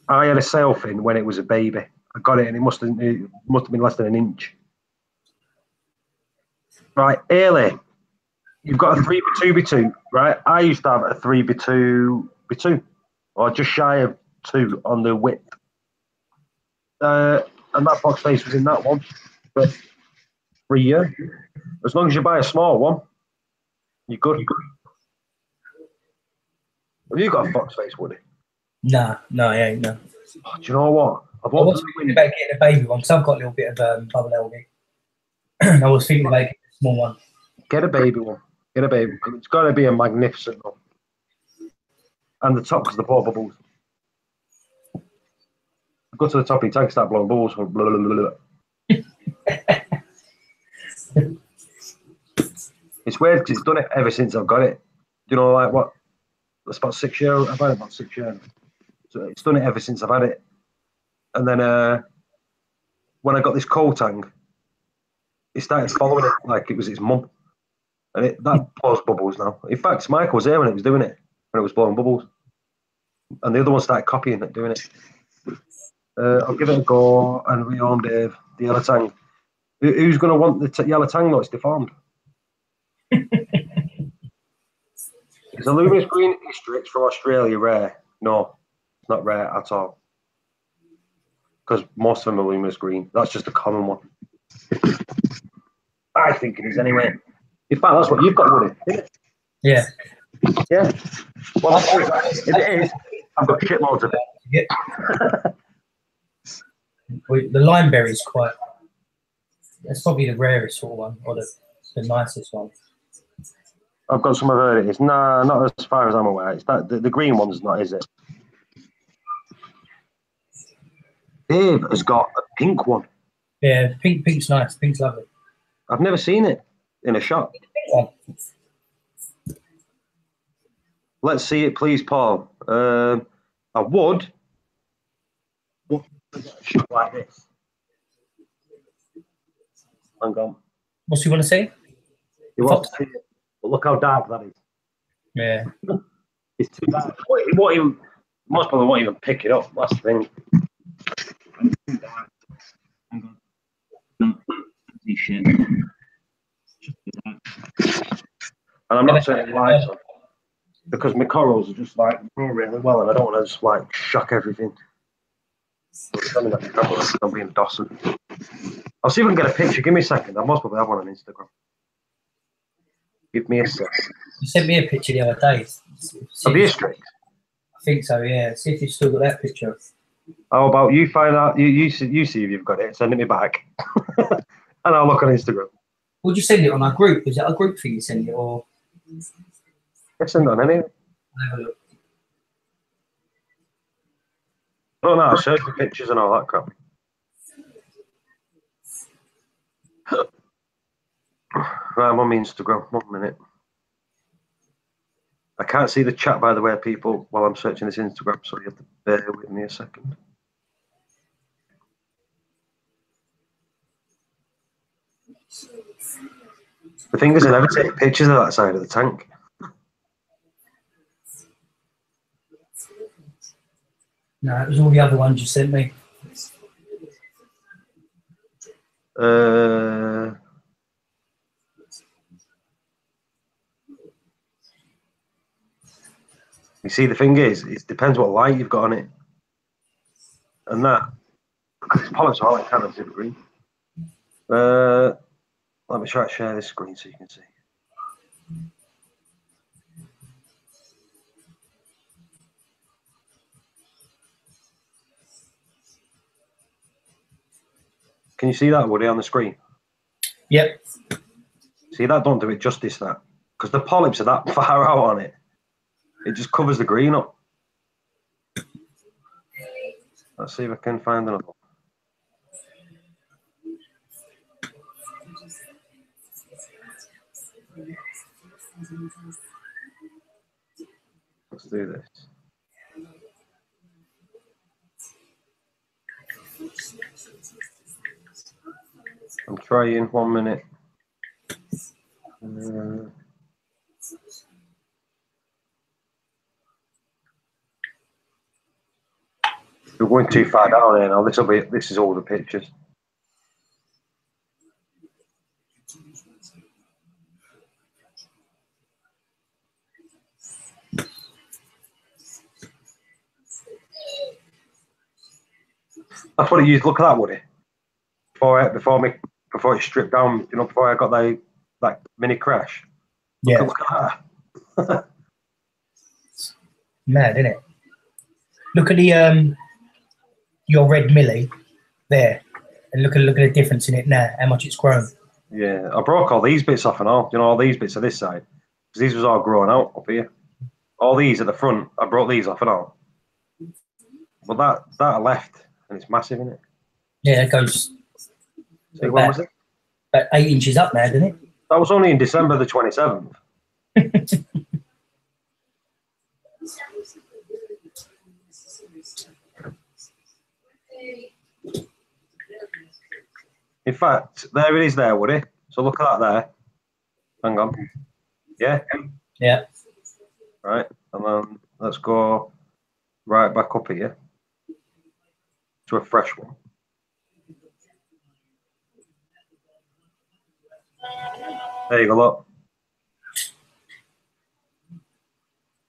I had a sailfin when it was a baby. I got it and it must have been less than an inch. Right, Ailey, you've got a 3x2x2, right? I used to have a 3x2x2, or just shy of 2 on the width. And that box face was in that one for 3 years. As long as you buy a small one, you're good. Have you got a fox face, Woody? No, I ain't. No. Oh, do you know what? I was thinking about getting a baby one because I've got a little bit of bubble algae. I was thinking about getting a small one. Get a baby one. Get a baby. It's got to be a magnificent one. And the top, because the poor bubbles. Go to the top, you tank, start blowing bubbles. Blah, blah, blah, blah. It's weird because it's done it ever since I've got it. Do you know, like what? That's about 6 years. I've had it about 6 years. So it's done it ever since I've had it. And then when I got this coal tank, it started following it like it was its mum. And that blows bubbles now. In fact, Michael was there when it was doing it, when it was blowing bubbles. And the other one started copying it, doing it. I'll give it a go and rehome Dave, the yellow tang. Who's going to want the yellow tang though? It's deformed. Is a luminous green Istrix from Australia rare? No, it's not rare at all. Because most of them are luminous green. That's just a common one. I think it is anyway. In fact, that's what you've got, Woody, isn't it? Yeah. Yeah. Well, if it is, I've got shitloads of it. The limeberry is quite. That's probably the rarest sort of one, or the nicest one. I've got some of it. It's not as far as I'm aware. It's that the green one's not, is it? Dave has got a pink one. Yeah, pink's nice. Pink's lovely. I've never seen it in a shop. Yeah. Let's see it, please, Paul. I would. What a shop like this? Hang on. What's you want to say? You want to see it? But look how dark that is. Yeah. It's too dark. It won't even, most probably won't even pick it up. That's the thing. It's too dark. Hang on. Shit. And I'm not turning lights on because my corals are just like grow really well, and I don't want to just like shock everything. So I'm being Dawson. I'll see if I can get a picture. Give me a second. I must probably have one on Instagram. Give me a sec. You sent me a picture the other day. Of the Istrix? I think so, yeah. See if you've still got that picture. How about you find out? You see if you've got it. Send it me back, and I'll look on Instagram. Would you send it on our group? Is that a group thing you send it, or? I send it on any. I'll have a look. I don't know. I search for pictures and all that crap. Right, I'm on my Instagram. 1 minute. I can't see the chat, by the way, people, while I'm searching this Instagram, so you have to bear with me a second. The thing is, I never take pictures of that side of the tank. No, it was all the other ones you sent me. You see, the thing is, it depends what light you've got on it. And that, because polyps are like kind of super green. Let me try to share this screen so you can see. Can you see that, Woody, on the screen? Yep. See, that don't do it justice, that. Because the polyps are that far out on it. It just covers the green up. Let's see if I can find another one. Let's do this. I'm trying 1 minute. We're going too far down here now. This is all the pictures. That's what it used. Look at that, Woody. Before it stripped down, you know, before I got that mini crash. Look at that. Mad, isn't it? Look at the your red millie there, and look at the difference in it now. How much it's grown. Yeah, I broke all these bits off and all. You know, all these bits of this side, because these was all growing out up here. All these at the front, I broke these off and all. But that I left, and it's massive, isn't it? Yeah, it goes. So when was it? About 8 inches up now, doesn't it? That was only in December the 27th. In fact, there it is there, Woody. So look at that there. Hang on. Yeah? Yeah. Right. And then let's go right back up here to a fresh one. There you go, look.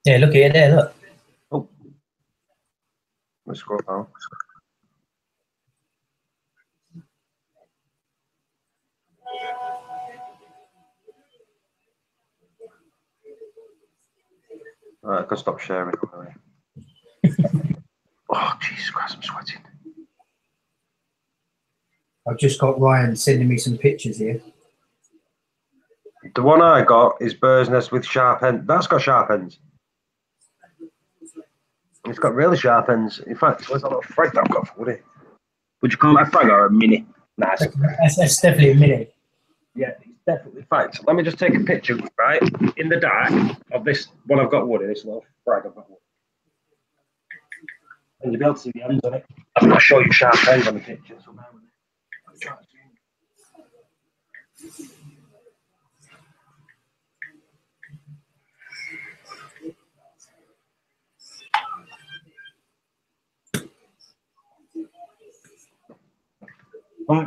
Yeah, look here, there, look. Oh. Let's scroll down. Right, I can stop sharing. Oh, Jesus Christ, I'm sweating. I've just got Ryan sending me some pictures here. The one I got is bird's nest with sharp ends. That's got sharp ends. It's got really sharp ends. In fact, where's that little frag that I've got for Woody? Would you call that a frag or a mini? Nah, That's definitely a mini. yeah, it's definitely. In fact, let me just take a picture, right, in the dark of this one I've got Woody, this little frag I've got Woody. And you'll be able to see the ends on it. I'm going to show you sharp ends on the picture. So bear with me.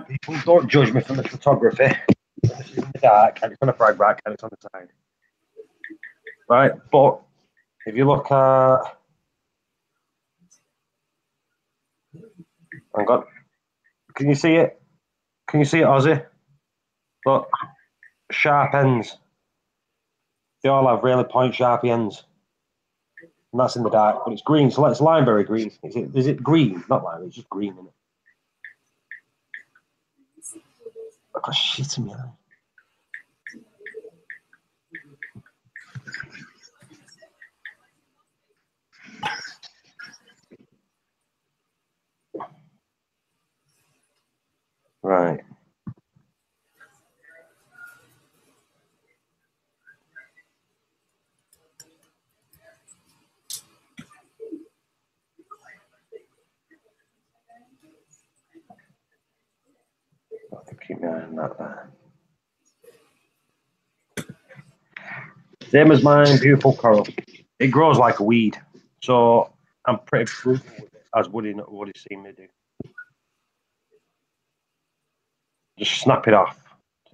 People don't judge me from the photography. This is in the dark and it's on a frag rack and it's on the side. Right, but if you look at, hang on, can you see it? Can you see it, Ozzy? Look, sharp ends. They all have really point sharp ends. And that's in the dark, but it's green, so it's limeberry green. Is it green? Not lime, it's just green, isn't it? I've got shit in my eye. Right. and that there. Same as mine, beautiful coral. It grows like a weed, so I'm pretty brutal with it, as Woody's seen me do. Just snap it off.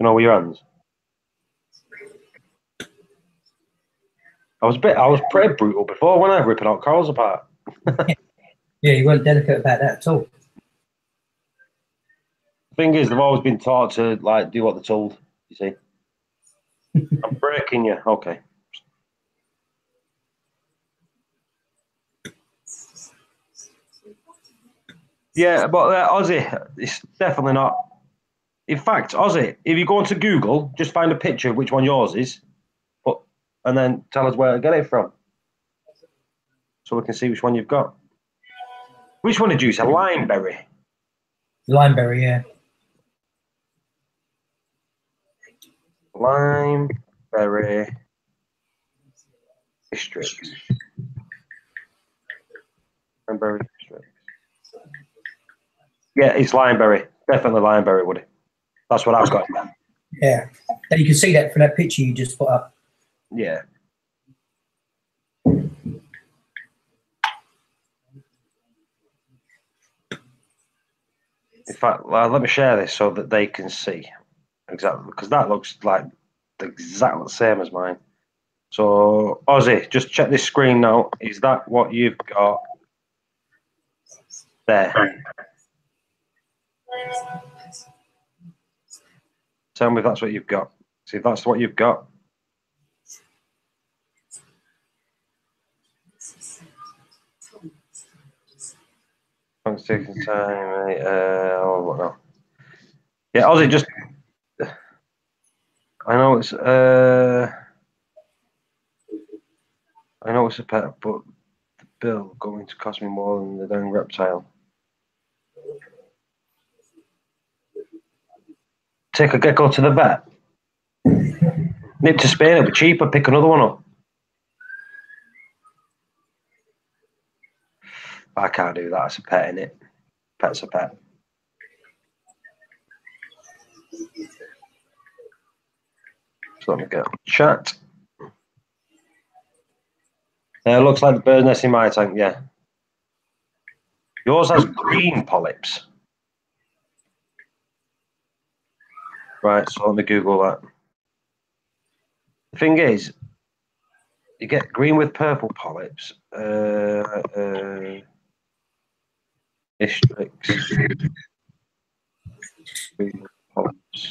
You know, with your hands. I was pretty brutal before when I was ripping out corals apart. Yeah, you weren't delicate about that at all. Thing is, they've always been taught to like do what they're told. You see, I'm breaking you. Okay. Yeah, but Aussie, it's definitely not. In fact, Aussie, if you go onto Google, just find a picture of which one yours is, and then tell us where to get it from, so we can see which one you've got. Which one did you say? Limeberry. Limeberry, yeah. Limeberry districts. Limeberry districts. Yeah, it's Limeberry. Definitely Limeberry, Woody. That's what I've got. Yeah. And you can see that from that picture you just put up. Yeah. In fact, let me share this so that they can see exactly, because that looks like exactly the same as mine. So, Ozzy, just check this screen now. Is that what you've got there? Tell me if that's what you've got. See if that's what you've got. It's taking time, mate. What now? Yeah, Ozzy, just. I know it's a pet, but the bill going to cost me more than the dang reptile. Take a gecko to the vet. Nip to Spain, it'll be cheaper. Pick another one up. I can't do that. It's a pet, innit? Pet's a pet. So let me go chat. It looks like the bird's nest in my tank, yeah. Yours has green polyps. Right, so let me Google that. The thing is, you get green with purple polyps. Districts. Green polyps.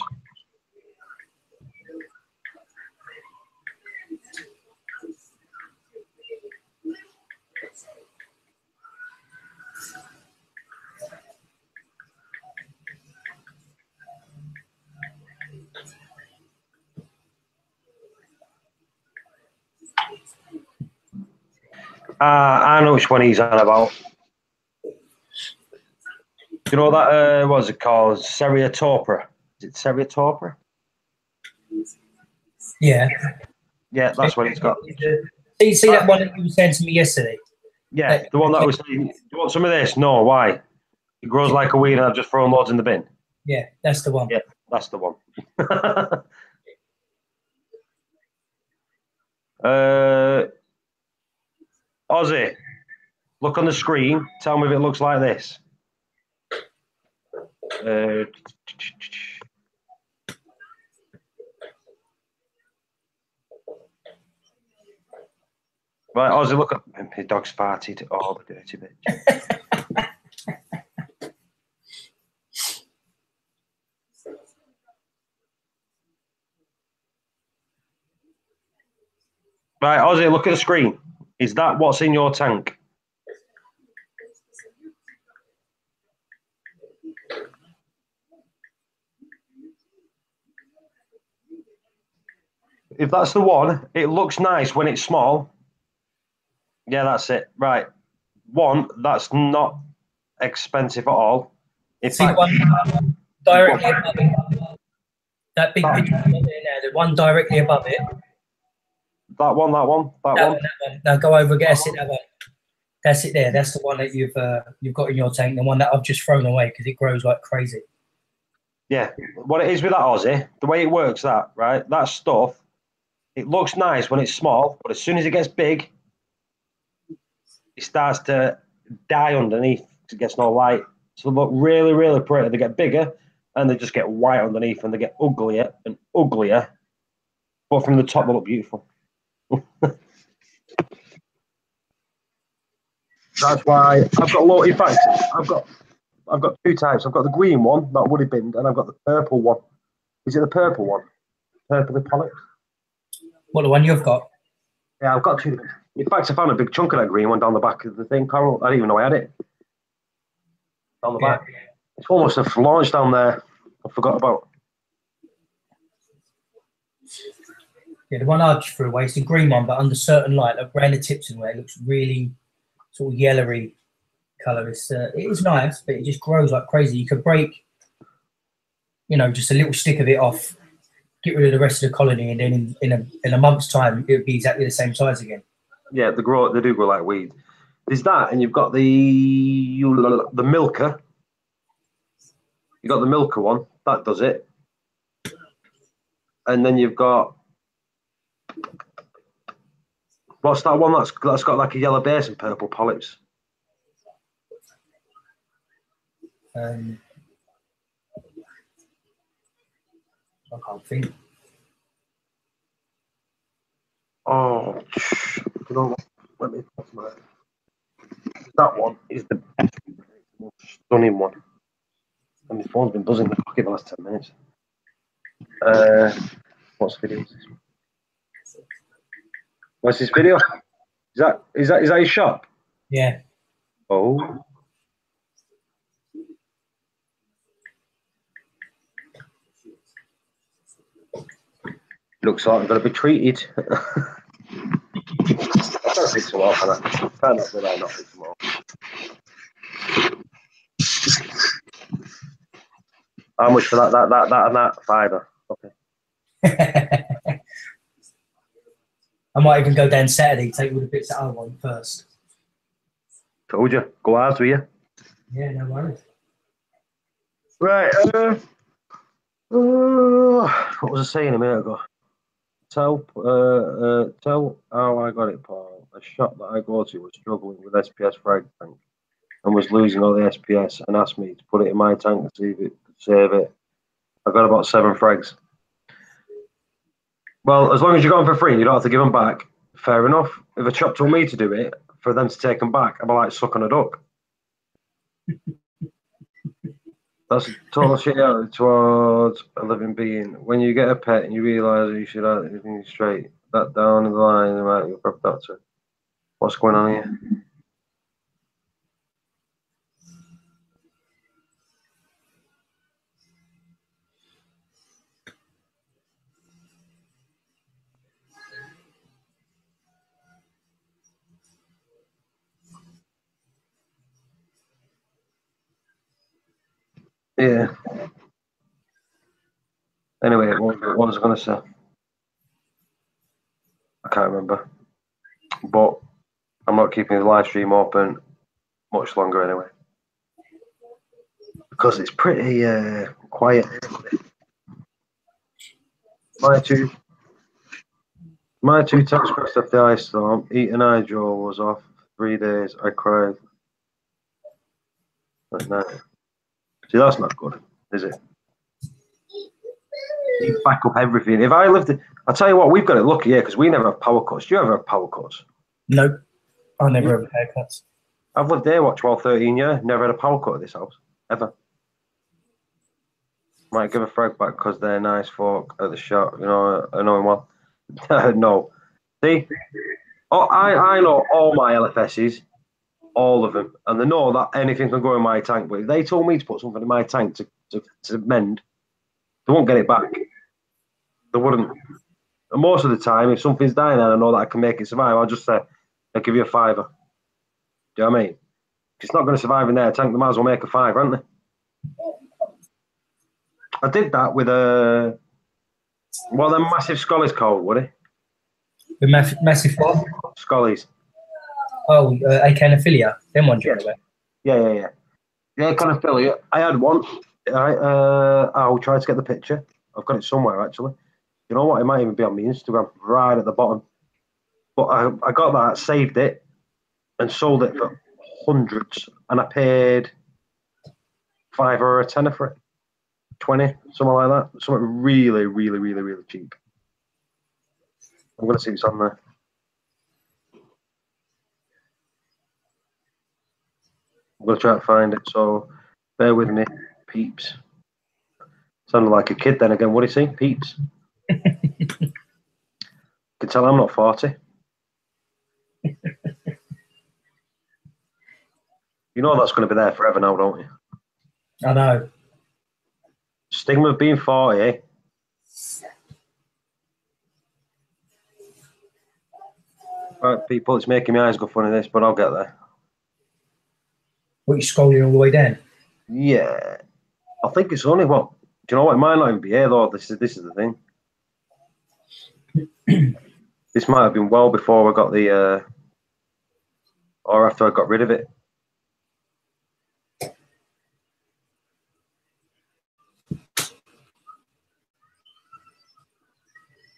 I know which one he's on about. You know that, what's it called? Seriatopra. Is it Seriatopra? Yeah. Yeah, that's what he's got. See that one that you were saying to me yesterday? Yeah, the one that was saying, do you want some of this? No, why? It grows like a weed and I've just thrown loads in the bin. Yeah, that's the one. Yeah, that's the one. Ozzy, look on the screen. Tell me if it looks like this. Right, Ozzy, look at his dog's farted. Oh, the dirty bitch. Right, Ozzy, look at the screen. Is that what's in your tank? If that's the one, it looks nice when it's small. Yeah, that's it. Right. One, that's not expensive at all. In See fact, the one directly above it? That big picture there now, the one directly above it. that one. That one. Now go over, get it, that one. That's it there. That's the one that you've got in your tank, the one that I've just thrown away because it grows like crazy. Yeah, what it is with that Aussie, the way it works, that stuff, it looks nice when it's small, but as soon as it gets big, it starts to die underneath. It gets no light. So they look really, really pretty. They get bigger, and they just get white underneath, and they get uglier and uglier. But from the top, they look beautiful. That's why I've got low. In fact, I've got two types. I've got the green one that would have been, and I've got the purple one. Is it the purple one? Purple polyps? What, the one you've got? Yeah, I've got two. In fact, I found a big chunk of that green one down the back of the thing, Carol. I didn't even know I had it. Down the back. It's almost a launch down there. I forgot about. Yeah, the one I just threw away is the green one, but under certain light, like around the tips and where it looks really sort of yellowy colour. It is nice, but it just grows like crazy. You could break, just a little stick of it off, get rid of the rest of the colony, and then in a month's time, it would be exactly the same size again. Yeah, they do grow like weed. There's that, and you've got the milker. You got the milker one that does it, and then you've got what's that one that's got like a yellow base and purple polyps. I can't think. Oh, let me. That one is the best, most stunning one. And my phone's been buzzing in the pocket the last 10 minutes. What's the video? What's this video? Is that his shop? Yeah. Oh. Looks like I'm going to be treated. I'm trying to pick some off, and I can't not that I not pick some off. How much for that, and that? £5. Okay. I might even go down Saturday, take all the bits that I want first. Told you. Go hard with you. Yeah, no worries. Right. What was I saying a minute ago? Tell how I got it, Paul. A shop that I go to was struggling with SPS frag tank and was losing all the SPS and asked me to put it in my tank and see if it could save it. I got about 7 frags. Well, as long as you got them for free and you don't have to give them back, fair enough. If a shop told me to do it, for them to take them back, I'd be like sucking a duck. That's a total shit out towards a living being. When you get a pet and you realise you should have everything straight, that down the line, you might be a proper doctor. What's going on here? Yeah. Anyway, what was I going to say? I can't remember. But I'm not keeping the live stream open much longer anyway. Because it's pretty quiet. My two tax crashed off the ice storm. Eating hydro was off 3 days. I cried at night. See, that's not good, is it? You back up everything. If I lived, I'll tell you what, we've got it lucky here because we never have power cuts. Do you ever have power cuts? Nope. I never have haircuts. I've lived here, 12, 13 years. Never had a power cut at this house, ever. Might give a frag back because they're nice folk at the shop. I know him well. No. See? Oh, I know all my LFSs, all of them, and they know that anything can go in my tank. But if they told me to put something in my tank to mend, they won't get it back. They wouldn't. And most of the time, if something's dying and I know that I can make it survive, I'll just say, I'll give you a £5. Do you know what I mean? If it's not going to survive in their tank, they might as well make a £5, aren't they? I did that with them massive Scullies called, would it? The massive what? Scullies. Oh, Acanophilia. Them ones, yeah. Yeah, kind of affiliate. I had one. I'll try to get the picture. I've got it somewhere actually. You know what? It might even be on my Instagram, right at the bottom. But I got that, saved it, and sold it for hundreds, and I paid $5 or $10 for it, 20, something like that. Something really, really, really, really cheap. I'm gonna see what's on there. I'm gonna try to find it. So bear with me, peeps. Sounded like a kid then again. What do you say, peeps? You can tell I'm not 40. You know that's going to be there forever now, don't you? I know. Stigma of being 40, eh? Right, people, it's making my eyes go funny this, but I'll get there. What, you scrolling all the way down? Yeah. I think it's only what? Do you know what? It might not even be here though. This is the thing. This might have been well before I got the or after I got rid of it.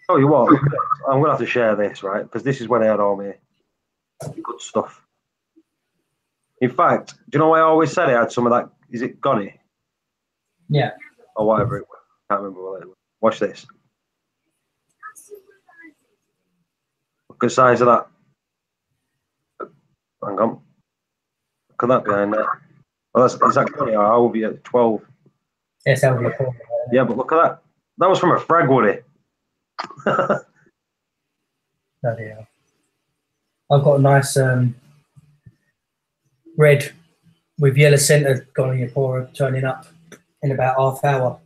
Oh, you what? I'm gonna have to share this, right? Because this is when I had all my good stuff. In fact, do you know why I always said I had some of that? Is it Gonny? Yeah. Or whatever it was. Can't remember what it was. Watch this. Look at the size of that. Hang on. Look at that behind there. Well, is that Gonny or I'll be at 12? Yes, that'll be a problem. Yeah, but look at that. That was from a frag, Woody. Bloody hell. I've got a nice red with yellow centre Goniopora turning up in about half hour.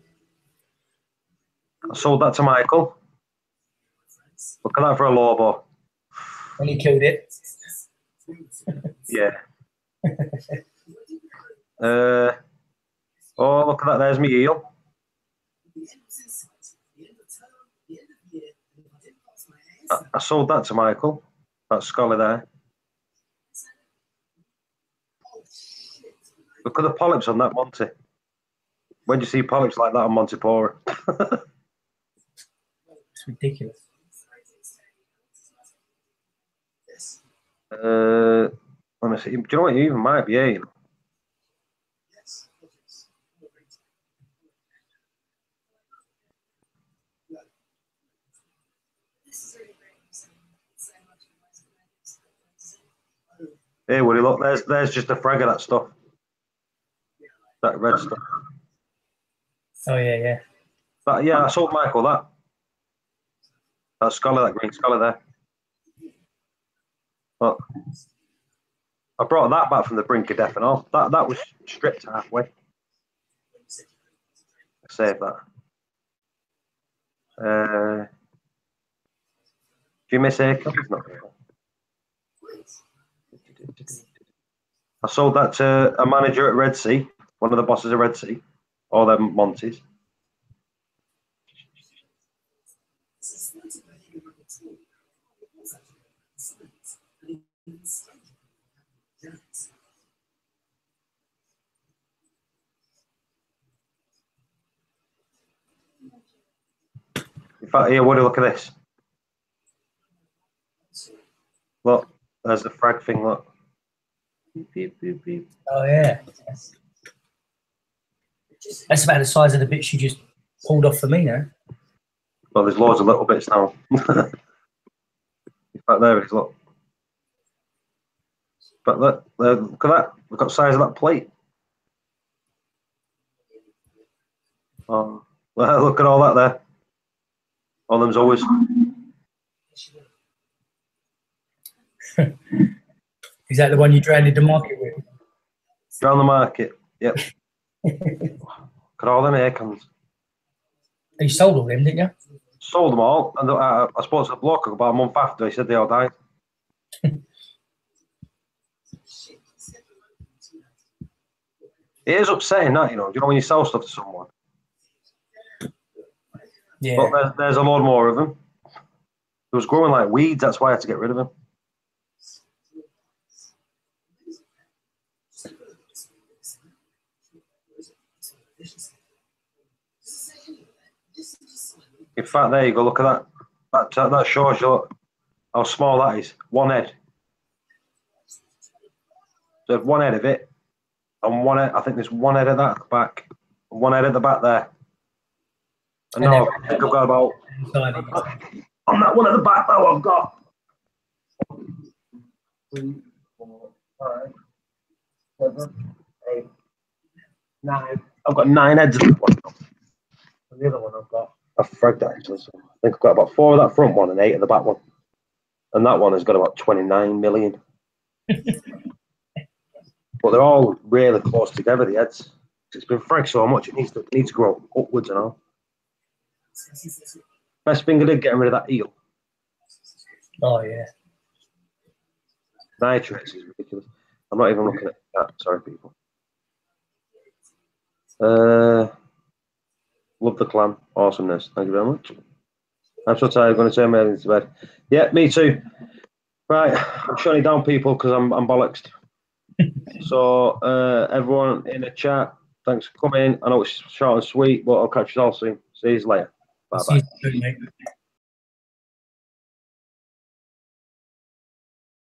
I sold that to Michael. Look at that for a Lobo. And he killed it. Yeah. Oh, look at that. There's me eel. I sold that to Michael. That scholar there. Look at the polyps on that Monty. When do you see polyps like that on Montipora? It's ridiculous. Let me see. Do you know what? You even might be here, you know? Hey, Woody, look, there's just a frag of that stuff. That red stuff. Oh, yeah. Yeah, I sold Michael that. That scholar, that green scholar there. Look. I brought that back from the brink of death and all. That was stripped halfway. Save that. Do you miss Acre? Not really. I sold that to a manager at Red Sea, one of the bosses of Red Sea, all them Monties. In fact, here, Woody, look at this. Look, there's the frag thing, look. Beep, beep, beep. Oh, yeah. That's about the size of the bits you just pulled off for me now. Well, there's loads of little bits now. In fact, there it is, look. But look at that. Look at the size of that plate. Look at all that there. All them's always. Is that the one you drowned the market with? Drown the market. Yep. Look at all them air cans. You sold all them, didn't you? Sold them all, and I spoke to the bloke about a month after. He said they all died. It is upsetting that, you know. Do you know when you sell stuff to someone? Yeah. But there's a lot more of them. It was growing like weeds. That's why I had to get rid of them. In fact, there you go. Look at that. That shows you how small that is. One head. So one head of it, and one head. I think there's one head at that back, one head at the back there. And now I think I've got about on that one at the back. Now I've got 3, 4, 5, 7, 8, 9. I've got 9 heads of that one. And the other one I've got. I've fragged that actually. So I think I've got about 4 of that front one and 8 of the back one. And that one has got about 29 million. But they're all really close together, the heads. It's been fragged so much, it needs to grow upwards and all. Best thing I did getting rid of that eel. Oh, yeah. Nitrates is ridiculous. I'm not even looking at that. Sorry, people. Love the clam. Awesomeness. Thank you very much. I'm so tired. I'm going to turn my head into bed. Yeah, me too. Right. I'm shutting down, people, because I'm bollocksed. So, everyone in the chat, thanks for coming. I know it's short and sweet, but I'll catch you all soon. See you later. Bye-bye. See you soon, mate.